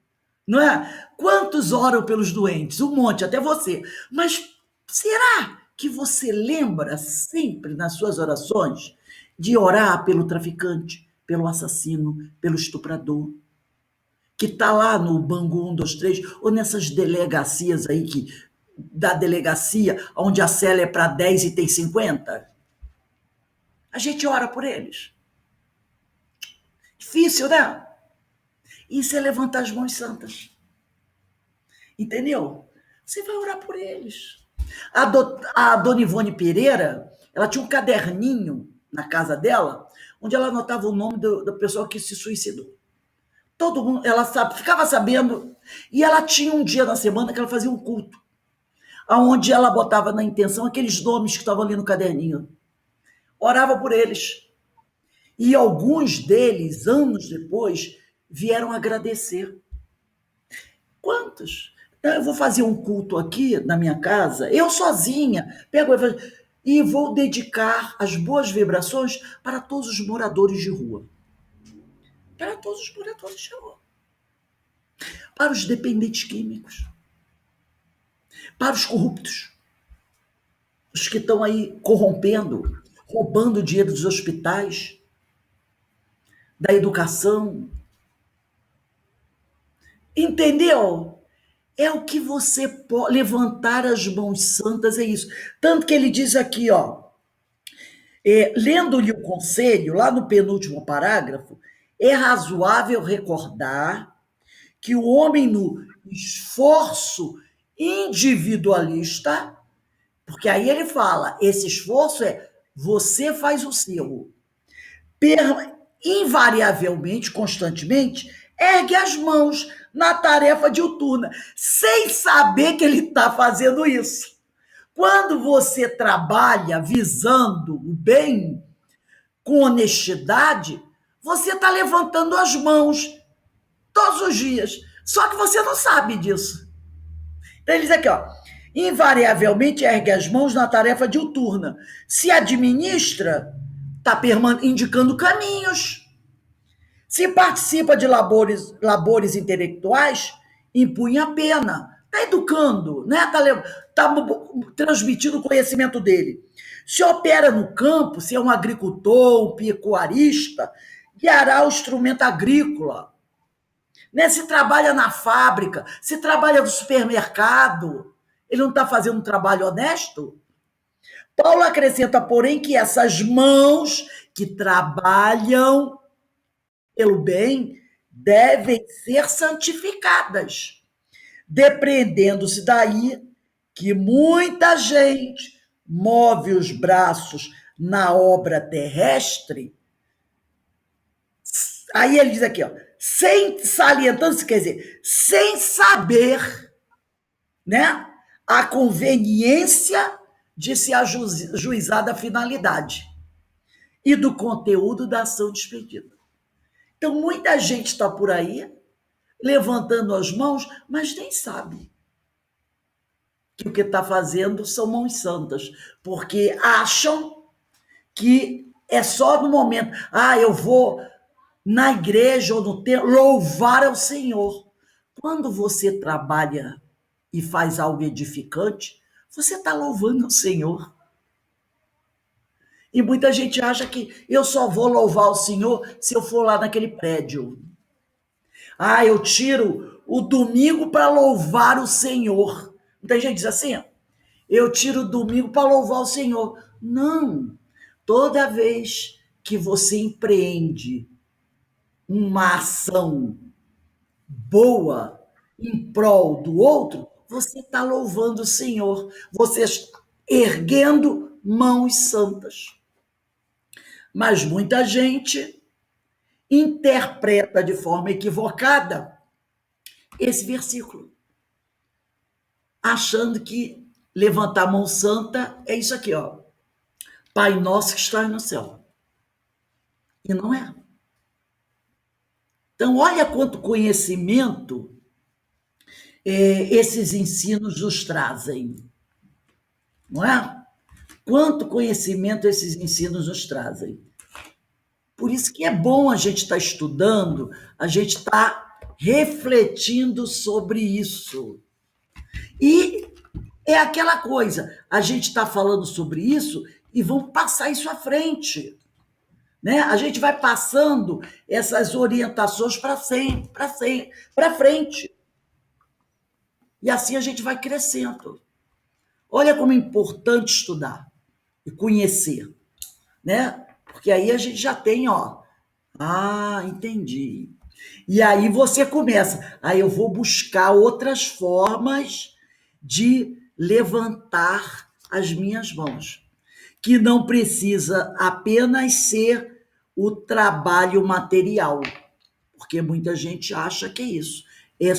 não é? Quantos oram pelos doentes? Um monte, até você. Mas será que você lembra sempre nas suas orações de orar pelo traficante, pelo assassino, pelo estuprador, que está lá no Bangu 1, 2, 3, ou nessas delegacias aí, da delegacia, onde a cela é para 10 e tem 50? A gente ora por eles. Difícil, né? Isso é levantar as mãos santas. Entendeu? Você vai orar por eles. A dona Ivone Pereira, ela tinha um caderninho na casa dela, onde ela anotava o nome da pessoa que se suicidou. Todo mundo, ela ficava sabendo, e ela tinha um dia na semana que ela fazia um culto, onde ela botava na intenção aqueles nomes que estavam ali no caderninho. Orava por eles. E alguns deles, anos depois, vieram agradecer. Quantos? Eu vou fazer um culto aqui na minha casa, eu sozinha, pego o evangelho e vou dedicar as boas vibrações para todos os moradores de rua. Para todos os moradores de rua. Para os dependentes químicos. Para os corruptos. Os que estão aí corrompendo, roubando o dinheiro dos hospitais, da educação. Entendeu? É o que você pode levantar as mãos santas, é isso. Tanto que ele diz aqui, lendo-lhe o conselho, lá no penúltimo parágrafo, é razoável recordar que o homem no esforço individualista, porque aí ele fala, esse esforço você faz o seu, invariavelmente, constantemente, ergue as mãos na tarefa diuturna, sem saber que ele está fazendo isso. Quando você trabalha visando o bem, com honestidade, você está levantando as mãos todos os dias. Só que você não sabe disso. Então ele diz aqui, Invariavelmente ergue as mãos na tarefa diuturna. Se administra, está indicando caminhos. Se participa de labores intelectuais, impunha a pena. Está educando, né? Tá transmitindo o conhecimento dele. Se opera no campo, se é um agricultor, um pecuarista, guiará o instrumento agrícola. Né? Se trabalha na fábrica, se trabalha no supermercado, ele não está fazendo um trabalho honesto? Paulo acrescenta, porém, que essas mãos que trabalham pelo bem devem ser santificadas, depreendendo-se daí que muita gente move os braços na obra terrestre. Aí ele diz aqui, ó, sem salientando-se, quer dizer, sem saber, né, a conveniência de se ajuizar da finalidade e do conteúdo da ação despedida. Então, muita gente está por aí levantando as mãos, mas nem sabe que o que está fazendo são mãos santas, porque acham que é só no momento, eu vou na igreja ou no templo louvar ao Senhor. Quando você trabalha e faz algo edificante, você está louvando ao Senhor. E muita gente acha que eu só vou louvar o Senhor se eu for lá naquele prédio. Eu tiro o domingo para louvar o Senhor. Muita gente diz assim, eu tiro o domingo para louvar o Senhor. Não. Toda vez que você empreende uma ação boa em prol do outro, você está louvando o Senhor. Você está erguendo mãos santas. Mas muita gente interpreta de forma equivocada esse versículo, achando que levantar a mão santa é isso aqui, ó. Pai nosso que estás no céu. E não é. Então, olha quanto conhecimento esses ensinos nos trazem. Não é? Quanto conhecimento esses ensinos nos trazem. Por isso que é bom a gente estar estudando, a gente estar refletindo sobre isso. E é aquela coisa, a gente está falando sobre isso e vamos passar isso à frente. Né? A gente vai passando essas orientações para frente. E assim a gente vai crescendo. Olha como é importante estudar e conhecer, né? Porque aí a gente já tem, entendi. E aí você começa, eu vou buscar outras formas de levantar as minhas mãos, que não precisa apenas ser o trabalho material, porque muita gente acha que é isso. É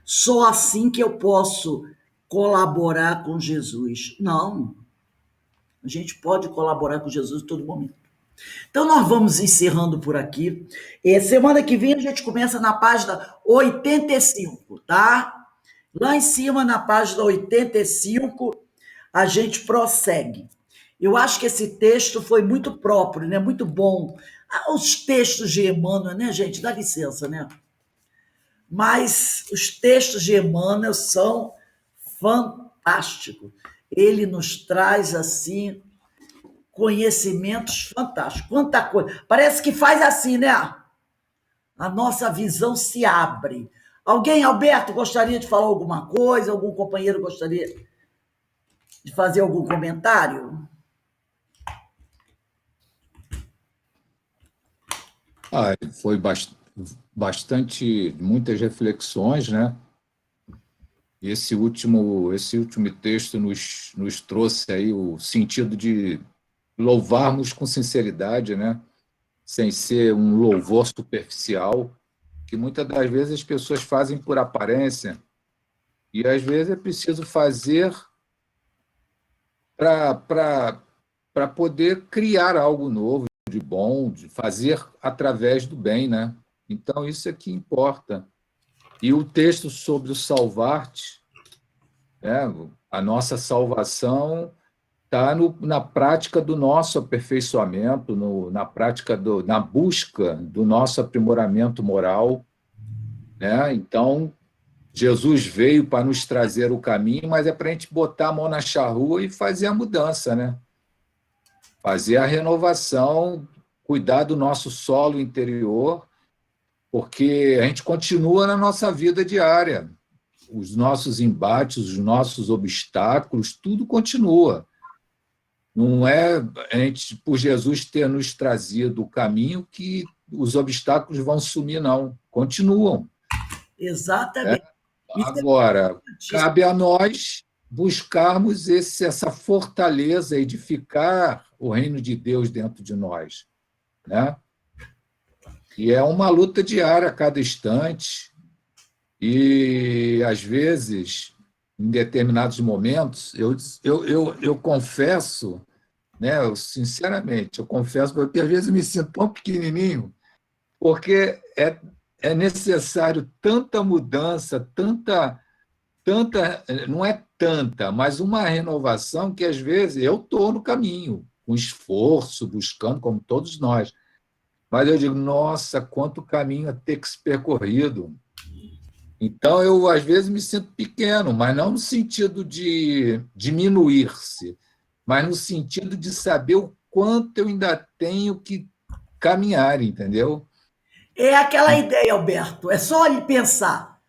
só assim que eu posso colaborar com Jesus. Não. A gente pode colaborar com Jesus em todo momento. Então, nós vamos encerrando por aqui. Semana que vem a gente começa na página 85, tá? Lá em cima, na página 85, a gente prossegue. Eu acho que esse texto foi muito próprio, né? Muito bom. Os textos de Emmanuel, né, gente? Dá licença, né? Mas os textos de Emmanuel são fantásticos. Ele nos traz, assim, conhecimentos fantásticos. Quanta coisa. Parece que faz assim, né? A nossa visão se abre. Alguém, Alberto, gostaria de falar alguma coisa? Algum companheiro gostaria de fazer algum comentário? Foi bastante, muitas reflexões, né? Esse último texto nos trouxe aí o sentido de louvarmos com sinceridade, né? Sem ser um louvor superficial, que muitas das vezes as pessoas fazem por aparência, e às vezes é preciso fazer para poder criar algo novo, de bom, de fazer através do bem, né? Então, isso é que importa. E o texto sobre o salvar-te, né? A nossa salvação está na prática do nosso aperfeiçoamento, na prática na busca do nosso aprimoramento moral, né? Então, Jesus veio para nos trazer o caminho, mas é para a gente botar a mão na charrua e fazer a mudança, né? Fazer a renovação, cuidar do nosso solo interior, porque a gente continua na nossa vida diária. Os nossos embates, os nossos obstáculos, tudo continua. Não é a gente, por Jesus ter nos trazido o caminho, que os obstáculos vão sumir, não. Continuam. Exatamente. Agora, cabe a nós buscarmos essa fortaleza, edificar o reino de Deus dentro de nós, né? E é uma luta diária a cada instante, e, às vezes, em determinados momentos, eu confesso, né, sinceramente, eu confesso, porque às vezes eu me sinto tão pequenininho, porque é necessário tanta mudança, não é tanta, mas uma renovação que, às vezes, eu estou no caminho, com esforço, buscando, como todos nós. Mas eu digo, nossa, quanto caminho a ter que ser percorrido. Então, eu, às vezes, me sinto pequeno, mas não no sentido de diminuir-se, mas no sentido de saber o quanto eu ainda tenho que caminhar, entendeu? É aquela ideia, Alberto, é só ele pensar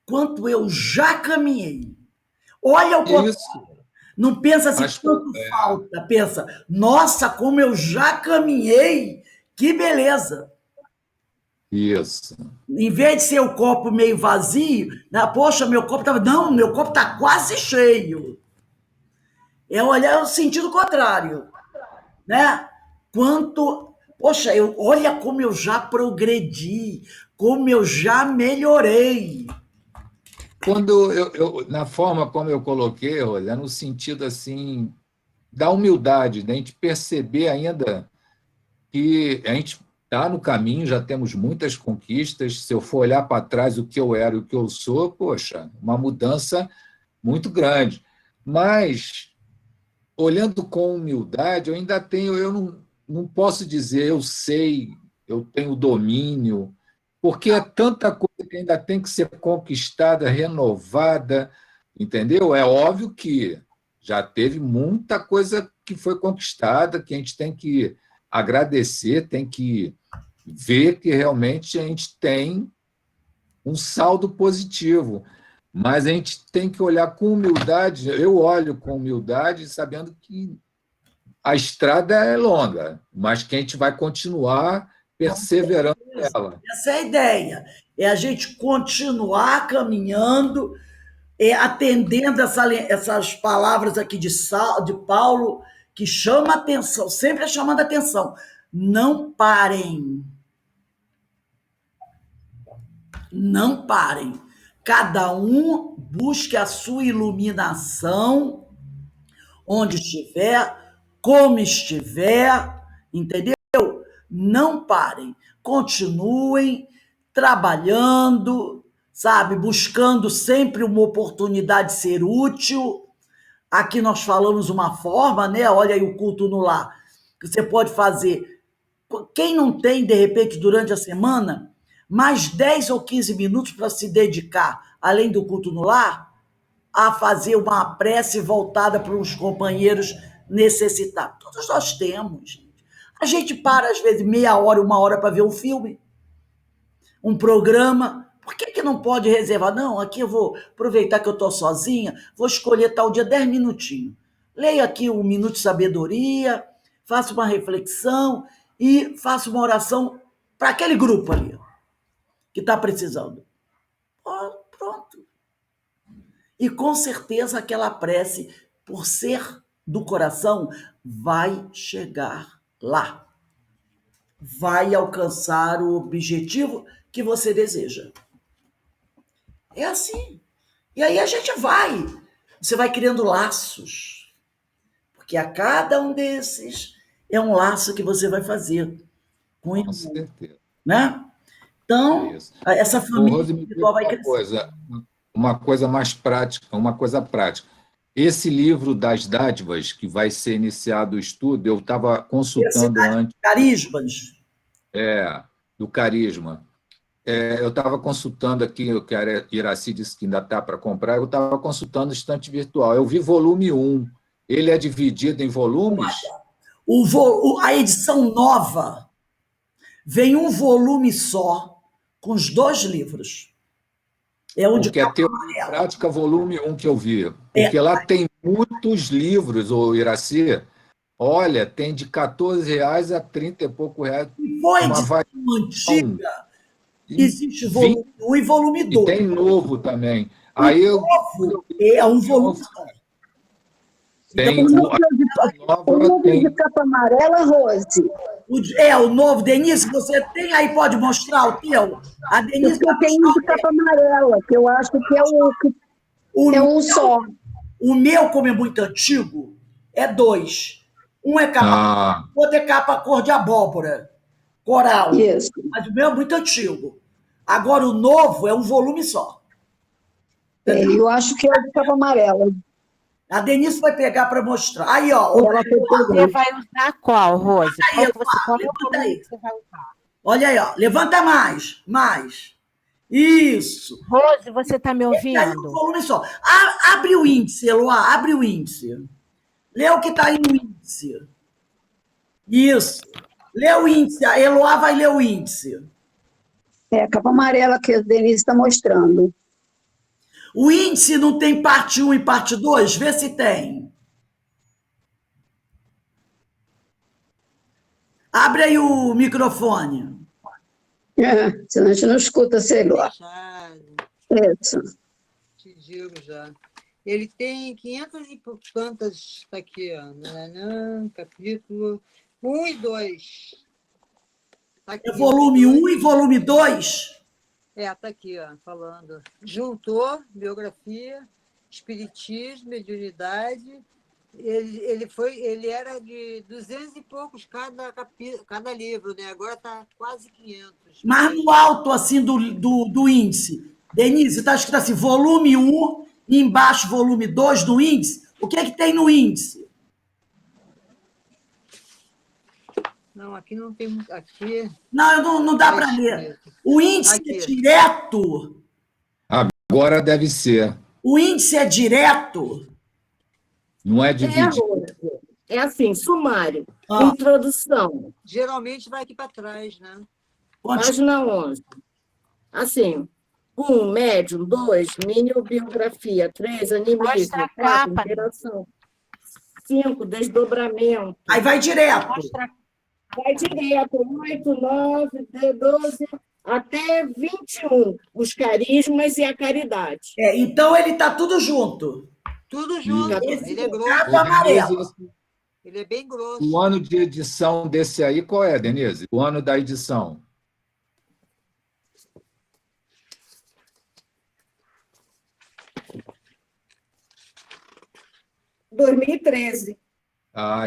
quanto eu já caminhei. Olha o contrário. Não pensa assim, quanto falta. Pensa, nossa, como eu já caminhei, que beleza. Isso. Em vez de ser o copo meio vazio, poxa, meu copo estava... Não, meu copo está quase cheio. É olhar o sentido contrário. Né? Poxa, olha como eu já progredi, como eu já melhorei. Quando na forma como eu coloquei, olha, no sentido assim da humildade, da gente perceber ainda que a gente está no caminho, já temos muitas conquistas. Se eu for olhar para trás o que eu era e o que eu sou, poxa, uma mudança muito grande. Mas, olhando com humildade, eu ainda tenho, eu não posso dizer eu sei, eu tenho domínio, porque é tanta coisa que ainda tem que ser conquistada, renovada, entendeu? É óbvio que já teve muita coisa que foi conquistada, que a gente tem que agradecer, tem que ver que realmente a gente tem um saldo positivo, mas a gente tem que olhar com humildade. Eu olho com humildade, sabendo que a estrada é longa, mas que a gente vai continuar perseverando nela. Essa é a ideia, é a gente continuar caminhando, atendendo essas palavras aqui de Paulo, que chama atenção, sempre chamando atenção. Não parem. Não parem. Cada um busque a sua iluminação onde estiver, como estiver, entendeu? Não parem. Continuem trabalhando, sabe? Buscando sempre uma oportunidade de ser útil. Aqui nós falamos uma forma, né? Olha aí o culto no lar, que você pode fazer. Quem não tem, de repente, durante a semana, mais 10 ou 15 minutos para se dedicar, além do culto no lar, a fazer uma prece voltada para os companheiros necessitados. Todos nós temos. A gente para, às vezes, meia hora, uma hora para ver um filme, um programa. Por que não pode reservar? Não, aqui eu vou aproveitar que eu estou sozinha, vou escolher tal dia 10 minutinhos. Leia aqui um minuto de sabedoria, faça uma reflexão e faça uma oração para aquele grupo ali que está precisando. Pronto. E com certeza aquela prece, por ser do coração, vai chegar lá. Vai alcançar o objetivo que você deseja. É assim. E aí a gente vai. Você vai criando laços. Porque a cada um desses é um laço que você vai fazer. Com certeza. Né? Então, essa família espiritual vai crescer. Uma coisa mais prática, uma coisa prática. Esse livro das dádivas, que vai ser iniciado o estudo, eu estava consultando antes. Carismas. Do carisma. Eu estava consultando aqui, o que a Iraci disse que ainda está para comprar, eu estava consultando o estante virtual. Eu vi volume 1. Ele é dividido em volumes? A edição nova vem um volume só, com os 2 livros. É onde Porque é Teoria e Prática, volume 1 que eu vi. Porque lá tem muitos livros, ô Iraci. Olha, tem de R$14 a 30 e pouco reais. E foi edição antiga. Existe volume 1 e volume 2. E tem novo também. Aí novo é um volume só. Tem o novo de capa amarela, Rose. O novo. Denise, você tem aí, pode mostrar o teu? A Denise eu tenho de capa amarela, que eu acho que é um só. O meu, como é muito antigo, é 2. Um é capa, o outro é capa cor de abóbora, coral. Isso. Mas o meu é muito antigo. Agora, o novo é um volume só. Eu acho que é o de capa amarela. A Denise vai pegar para mostrar. Aí, ó. Você vai usar qual, Rose? Qual levanta aí. Você vai usar? Olha aí, ó. Levanta mais. Mais. Isso. Rose, você está me ouvindo? Aí, um volume só. Abre o índice, Eloá. Abre o índice. Lê o que está aí no índice. Isso. Lê o índice. A Eloá vai ler o índice. É a capa amarela que a Denise está mostrando. O índice não tem parte 1 e parte 2? Vê se tem. Abre aí o microfone. Senão a gente não escuta, sei lá. Isso. Te digo já. Ele tem 500 e quantas, está aqui, ó, capítulo 1 e 2. Tá aqui, é volume 1 e volume 2? Está aqui, ó, falando. Juntou biografia, espiritismo, mediunidade. Ele era de 200 e poucos cada livro, né? Agora está quase 500. Mas no alto, assim, do índice, Denise, está escrito assim, volume 1, e embaixo volume 2 do índice. O que é que tem no índice? Não, aqui não tem... Aqui... Não dá para ler. O índice aqui. É direto. Agora deve ser. O índice é direto. Não é dividido. É assim, sumário. Introdução. Geralmente vai aqui para trás, né? Página 11. Assim, 1, médium, 2, mini-biografia, 3, animismo, 4, interação, 5, desdobramento. Aí vai direto. Vai direto, 8, 9, 12, até 21, os carismas e a caridade. Então ele está tudo junto. Tudo junto. Ele é grosso. Capa amarela. Ele é bem grosso. O ano de edição desse aí, qual é, Denise? O ano da edição? Em 2013.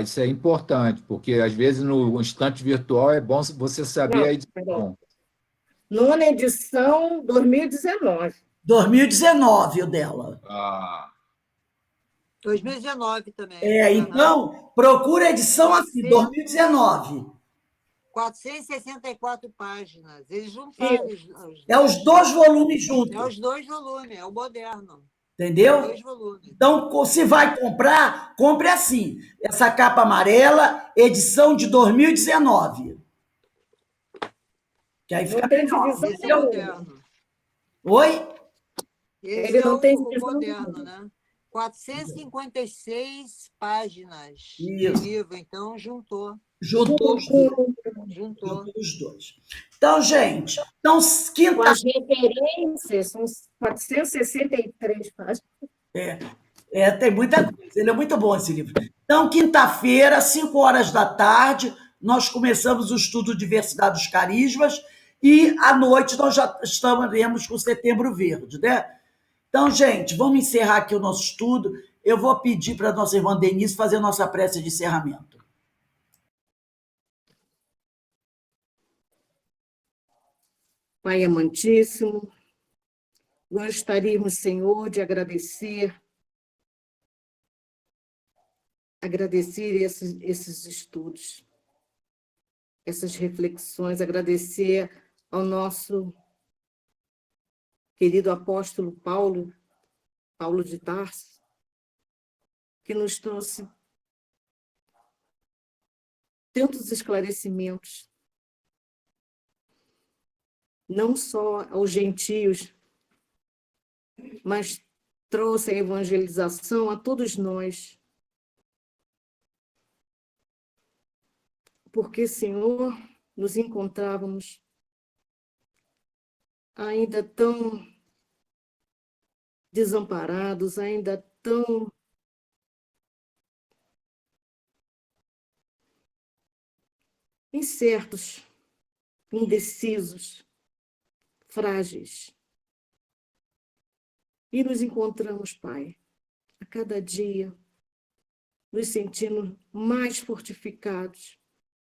Isso é importante, porque às vezes no instante virtual é bom você saber a edição. Nona edição, 2019. 2019 o dela. 2019 também. Então, procura a edição assim, 2019. 464 páginas. Eles juntaram. Os 2 volumes juntos. É os 2 volumes, é o moderno. Entendeu? 2 volumes. Então, se vai comprar, compre assim. Essa capa amarela, edição de 2019. Que aí fica melhor. Esse é o moderno. Oi? Ele não tem o moderno, né? 456 páginas de livro, então juntou. Juntou os 2. Então, gente, quinta... As referências são 463 páginas. Tem muita coisa. Ele é muito bom, esse livro. Então, quinta-feira, 5h, nós começamos o estudo Diversidade dos Carismas e, à noite, nós já estaremos com Setembro Verde, né? Então, gente, vamos encerrar aqui o nosso estudo. Eu vou pedir para a nossa irmã Denise fazer a nossa prece de encerramento. Pai amantíssimo, gostaríamos, Senhor, de agradecer agradecer esses estudos, essas reflexões, agradecer ao nosso querido apóstolo Paulo de Tarso, que nos trouxe tantos esclarecimentos, não só aos gentios, mas trouxe a evangelização a todos nós. Porque, Senhor, nos encontrávamos ainda tão desamparados, ainda tão incertos, indecisos, frágeis. E nos encontramos, Pai, a cada dia, nos sentindo mais fortificados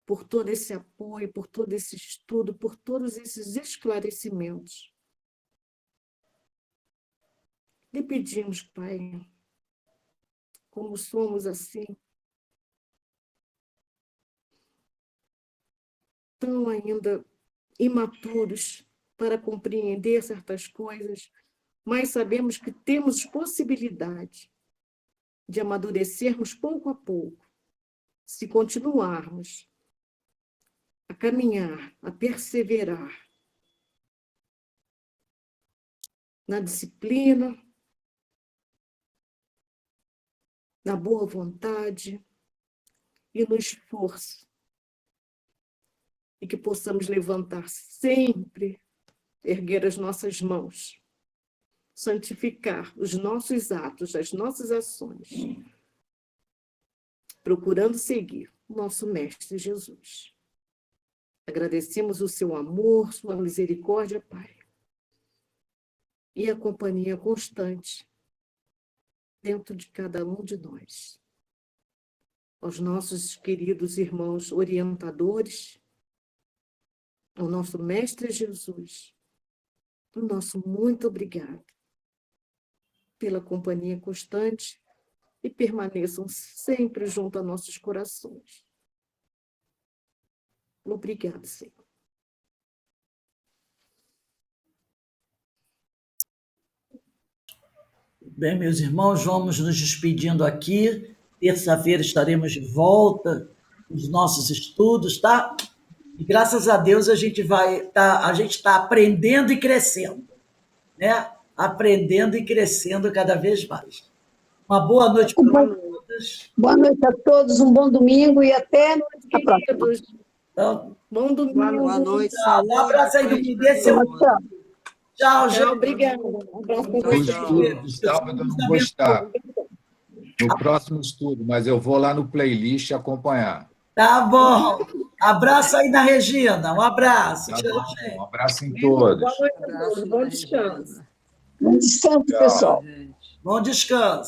por todo esse apoio, por todo esse estudo, por todos esses esclarecimentos. Lhe pedimos, Pai, como somos assim, tão ainda imaturos para compreender certas coisas, mas sabemos que temos possibilidade de amadurecermos pouco a pouco, se continuarmos a caminhar, a perseverar na disciplina, na boa vontade e no esforço, e que possamos levantar sempre, erguer as nossas mãos, santificar os nossos atos, as nossas ações, procurando seguir o nosso Mestre Jesus. Agradecemos o seu amor, sua misericórdia, Pai, e a companhia constante dentro de cada um de nós. Aos nossos queridos irmãos orientadores, ao nosso Mestre Jesus, o nosso muito obrigado pela companhia constante e permaneçam sempre junto a nossos corações. Obrigado, Senhor. Bem, meus irmãos, vamos nos despedindo aqui. Terça-feira estaremos de volta nos nossos estudos, tá? E graças a Deus a gente está aprendendo e crescendo, né? Aprendendo e crescendo cada vez mais. Uma boa noite para todos. Boa noite a todos, um bom domingo e até a próxima. Então, bom domingo. Boa noite. Um abraço aí do Miguel. Tchau, gente. Obrigada. Um abraço para No vocês. estudo de sábado eu não vou estar. No próximo estudo, mas eu vou lá no playlist acompanhar. Tá bom. Abraço aí na Regina. Um abraço. Tá Tchau, bom. gente. Um abraço em todos. Boa noite a todos. Bom descanso. Bom descanso, Tchau. pessoal. Bom descanso.